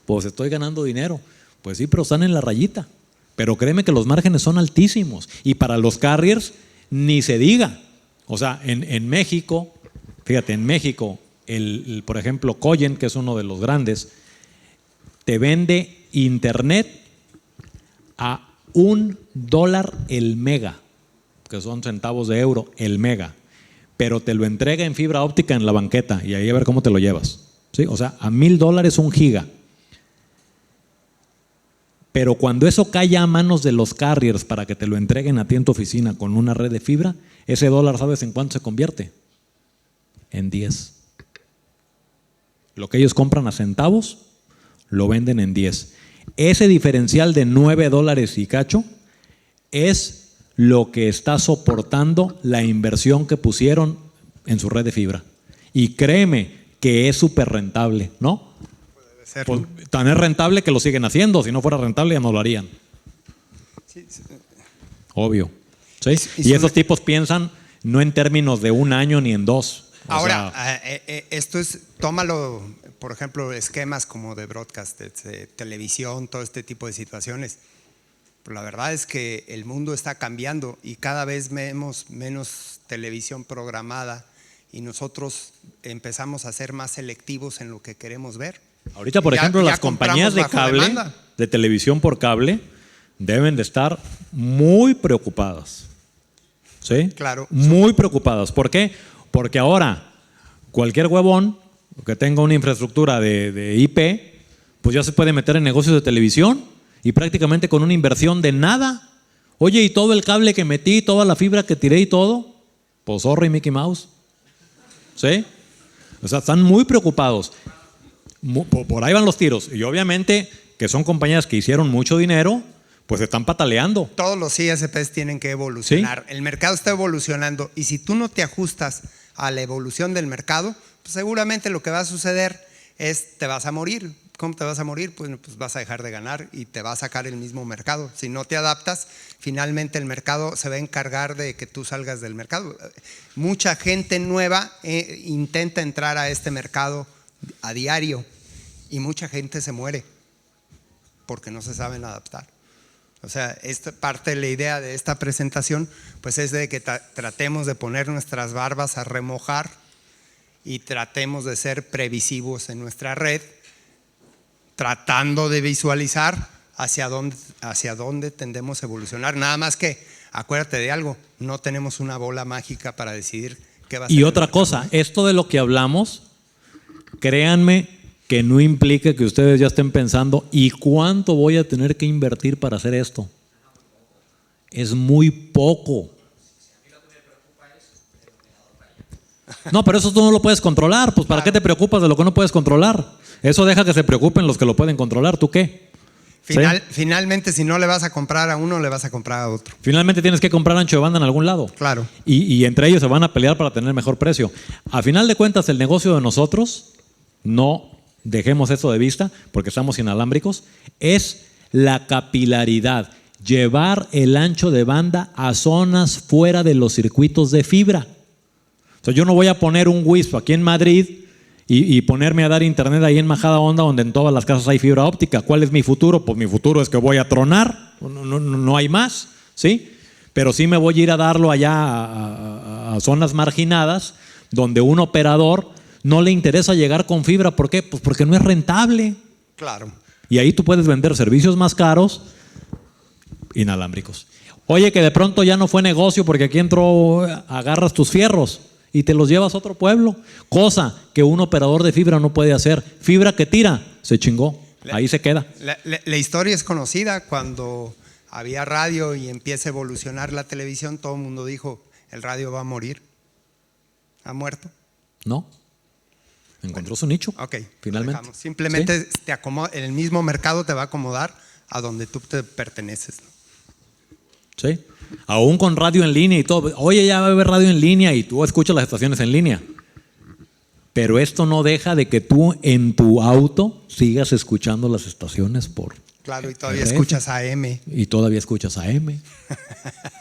Pues estoy ganando dinero. Pues sí, pero están en la rayita. Pero créeme que los márgenes son altísimos. Y para los carriers, ni se diga. O sea, en México, fíjate, en México, por ejemplo, Coyen, que es uno de los grandes, te vende Internet a $1 el mega, que son centavos de euro el mega, pero te lo entrega en fibra óptica en la banqueta y ahí a ver cómo te lo llevas, ¿sí? O sea, a $1,000 un giga. Pero cuando eso cae a manos de los carriers para que te lo entreguen a ti en tu oficina con una red de fibra, ese dólar, ¿sabes en cuánto se convierte? En 10. Lo que ellos compran a centavos, lo venden en 10. Ese diferencial de $9 y cacho es lo que está soportando la inversión que pusieron en su red de fibra. Y créeme que es súper rentable, ¿no? Puede ser, Pues, ¿no? tan es rentable que lo siguen haciendo. Si no fuera rentable ya no lo harían. Sí, sí. Obvio. ¿Sí? Y esos tipos piensan no en términos de un año ni en dos. Ahora, esto es, tómalo, por ejemplo, esquemas como de broadcast, de televisión, todo este tipo de situaciones. Pero la verdad es que el mundo está cambiando y cada vez vemos menos televisión programada y nosotros empezamos a ser más selectivos en lo que queremos ver. ahorita, por ejemplo, las compañías de cable, de televisión por cable, deben de estar muy preocupadas. ¿Sí? Claro. Muy preocupadas. ¿Por qué? Porque ahora cualquier huevón que tenga una infraestructura de IP, pues ya se puede meter en negocios de televisión y prácticamente con una inversión de nada. Oye, y todo el cable que metí, toda la fibra que tiré y todo, pues Zorro y Mickey Mouse. ¿Sí? O sea, están muy preocupados. Por ahí van los tiros. Y obviamente que son compañías que hicieron mucho dinero, pues están pataleando. Todos los ISPs tienen que evolucionar. ¿Sí? El mercado está evolucionando y si tú no te ajustas a la evolución del mercado, pues seguramente lo que va a suceder es te vas a morir. ¿Cómo te vas a morir? Pues vas a dejar de ganar y te va a sacar el mismo mercado. Si no te adaptas, finalmente el mercado se va a encargar de que tú salgas del mercado. Mucha gente nueva intenta entrar a este mercado a diario y mucha gente se muere porque no se saben adaptar. O sea, parte de la idea de esta presentación pues es de que tratemos de poner nuestras barbas a remojar y tratemos de ser previsivos en nuestra red, tratando de visualizar hacia dónde tendemos a evolucionar. Nada más que, acuérdate de algo, no tenemos una bola mágica para decidir qué va a ser. Y otra cosa, esto de lo que hablamos, créanme que no implique que ustedes ya estén pensando ¿y cuánto voy a tener que invertir para hacer esto? Es muy poco. No, pero eso tú no lo puedes controlar. Pues ¿para qué te preocupas de lo que no puedes controlar? Eso deja que se preocupen los que lo pueden controlar. ¿Tú qué? Finalmente, si no le vas a comprar a uno, le vas a comprar a otro. Finalmente tienes que comprar ancho de banda en algún lado. Claro. Y entre ellos se van a pelear para tener mejor precio. A final de cuentas, el negocio de nosotros, no dejemos eso de vista porque estamos inalámbricos, es la capilaridad. Llevar el ancho de banda a zonas fuera de los circuitos de fibra. O sea, yo no voy a poner un WISP aquí en Madrid y ponerme a dar internet ahí en Majadahonda donde en todas las casas hay fibra óptica. ¿Cuál es mi futuro? Pues mi futuro es que voy a tronar, no hay más, ¿sí? Pero sí me voy a ir a darlo allá a zonas marginadas donde un operador no le interesa llegar con fibra. ¿Por qué? Pues porque no es rentable. Claro. Y ahí tú puedes vender servicios más caros, inalámbricos. Oye, que de pronto ya no fue negocio porque aquí entró, agarras tus fierros y te los llevas a otro pueblo. Cosa que un operador de fibra no puede hacer. Fibra que tira, se chingó. Ahí se queda. La historia es conocida. Cuando había radio y empieza a evolucionar la televisión, todo el mundo dijo, el radio va a morir. ¿Ha muerto? No. Encontró su nicho. Ok, finalmente. dejamos. Simplemente ¿Sí? te acomoda, el mismo mercado te va a acomodar a donde tú te perteneces, ¿no? Sí. Aún con radio en línea y todo. Oye, ya va a haber radio en línea y tú escuchas las estaciones en línea. Pero esto no deja de que tú en tu auto sigas escuchando las estaciones por... Claro, y todavía RF. escuchas AM. Y todavía escuchas AM.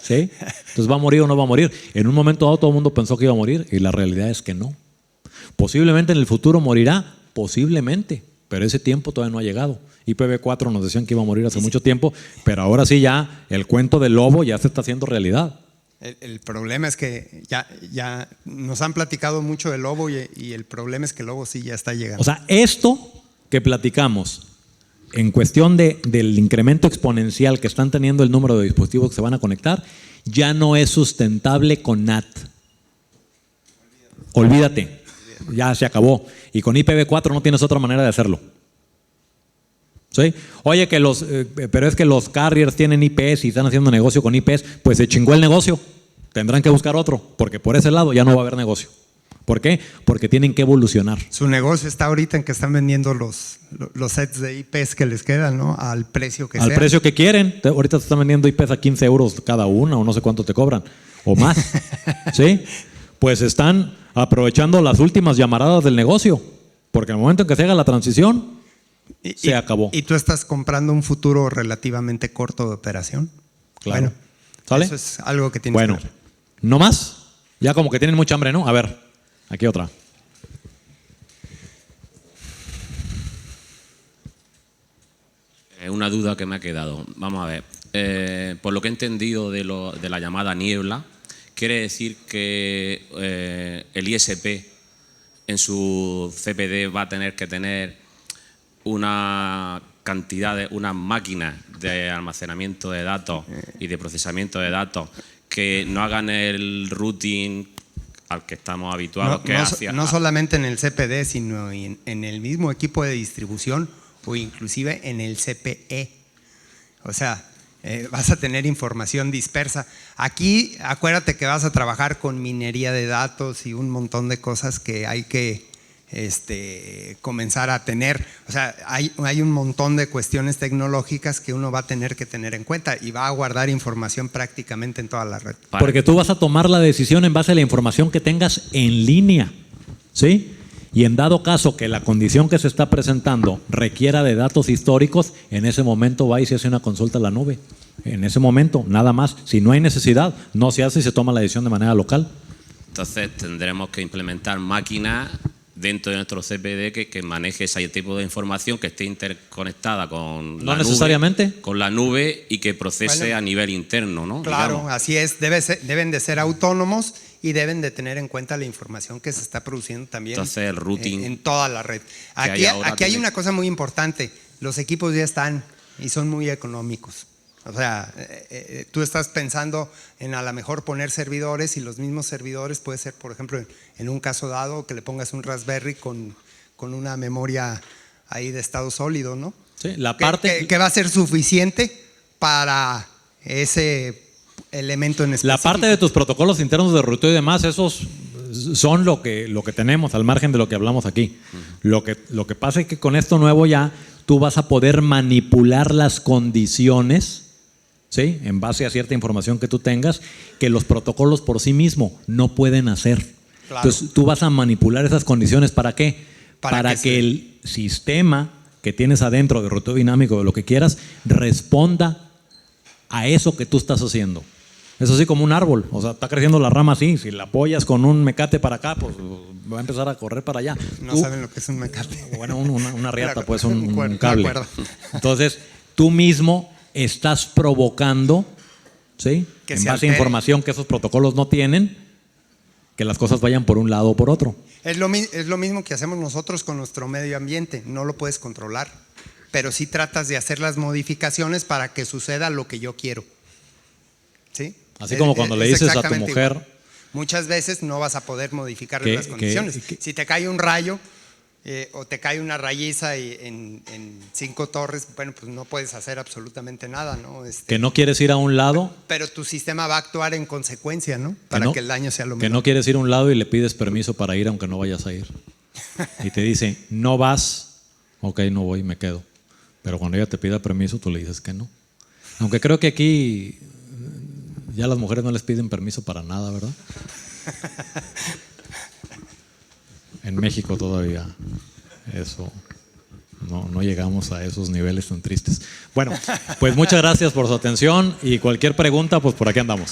¿Sí? Entonces, ¿va a morir o no va a morir? En un momento dado todo el mundo pensó que iba a morir y la realidad es que no. Posiblemente en el futuro morirá, posiblemente, pero ese tiempo todavía no ha llegado. IPv4 nos decían que iba a morir hace mucho tiempo, pero ahora sí ya el cuento del lobo ya se está haciendo realidad. El problema es que ya nos han platicado mucho del lobo y el problema es que el lobo sí ya está llegando. O sea, esto que platicamos en cuestión del incremento exponencial que están teniendo el número de dispositivos que se van a conectar, ya no es sustentable con NAT. Olvídate, ya se acabó. Y con IPv4 no tienes otra manera de hacerlo. ¿Sí? Oye, pero es que los carriers tienen IPs y están haciendo negocio con IPs, pues se chingó el negocio. Tendrán que buscar otro, porque por ese lado ya no va a haber negocio. ¿Por qué? Porque tienen que evolucionar. Su negocio está ahorita en que están vendiendo los sets de IPs que les quedan, ¿no? Al precio que sea. Al precio que quieren. Ahorita te están vendiendo IPs a 15 euros cada una o no sé cuánto te cobran. O más. ¿Sí? Pues están aprovechando las últimas llamaradas del negocio. Porque en el momento en que se haga la transición, se acabó. Y tú estás comprando un futuro relativamente corto de operación. Claro. Bueno, ¿sale? eso es algo que tienes Bueno, que ver. ¿no más? Ya como que tienen mucha hambre, ¿no? A ver, aquí otra. Una duda que me ha quedado. Vamos a ver. Por lo que he entendido de la llamada niebla, quiere decir que el ISP en su CPD va a tener que tener una cantidad de unas máquinas de almacenamiento de datos y de procesamiento de datos que no hagan el routing al que estamos habituados. No solamente en el CPD, sino en el mismo equipo de distribución o inclusive en el CPE. O sea, vas a tener información dispersa. Aquí, acuérdate que vas a trabajar con minería de datos y un montón de cosas que hay que comenzar a tener. O sea, hay un montón de cuestiones tecnológicas que uno va a tener que tener en cuenta y va a guardar información prácticamente en toda la red. Porque tú vas a tomar la decisión en base a la información que tengas en línea, ¿sí? Y en dado caso que la condición que se está presentando requiera de datos históricos, en ese momento va y se hace una consulta a la nube. En ese momento, nada más. Si no hay necesidad, no se hace y se toma la decisión de manera local. Entonces tendremos que implementar máquinas dentro de nuestro CPD que maneje ese tipo de información, que esté interconectada con No necesariamente. Con la nube y que procese a nivel interno, ¿no? Claro, Digamos. así es. Deben de ser autónomos y deben de tener en cuenta la información que se está produciendo también. Entonces, el routing en toda la red. hay ahora Aquí hay tiene- una cosa muy importante. Los equipos ya están y son muy económicos. O sea, tú estás pensando en a lo mejor poner servidores y los mismos servidores puede ser, por ejemplo, en un caso dado que le pongas un Raspberry con una memoria ahí de estado sólido, ¿no? Sí, la Que- parte... que va a ser suficiente para ese elemento en específico. La parte de tus protocolos internos de ruteo y demás, esos son lo que tenemos al margen de lo que hablamos aquí. Lo que pasa es que con esto nuevo ya tú vas a poder manipular las condiciones, ¿sí? En base a cierta información que tú tengas, que los protocolos por sí mismos no pueden hacer. Claro. Entonces tú vas a manipular esas condiciones. ¿Para qué? Para que el sistema que tienes adentro de ruteo dinámico, de lo que quieras, responda a eso que tú estás haciendo. Es así como un árbol, o sea, está creciendo la rama así, si la apoyas con un mecate para acá, pues va a empezar a correr para allá. No saben lo que es un mecate. Bueno, una riata, pues Un un cable. acuerdo. Entonces, tú mismo estás provocando, ¿sí? Que En se base a altere. información que esos protocolos no tienen, que las cosas vayan por un lado o por otro. Es lo mismo que hacemos nosotros con nuestro medio ambiente, no lo puedes controlar, pero sí tratas de hacer las modificaciones para que suceda lo que yo quiero. ¿Sí? Así como cuando le dices a tu mujer… Igual. Muchas veces no vas a poder modificarle las condiciones. Si te cae un rayo o te cae una rayiza en 5 torres, bueno, pues no puedes hacer absolutamente nada, ¿no? Que no quieres ir a un lado. Pero tu sistema va a actuar en consecuencia, ¿no? Para que el daño sea lo menor. Que no quieres ir a un lado y le pides permiso para ir aunque no vayas a ir. Y te dice, no vas, ok, no voy, me quedo. Pero cuando ella te pida permiso, tú le dices que no. Aunque creo que aquí ya las mujeres no les piden permiso para nada, ¿verdad? En México todavía eso no llegamos a esos niveles tan tristes. Bueno, pues muchas gracias por su atención y cualquier pregunta, pues por aquí andamos.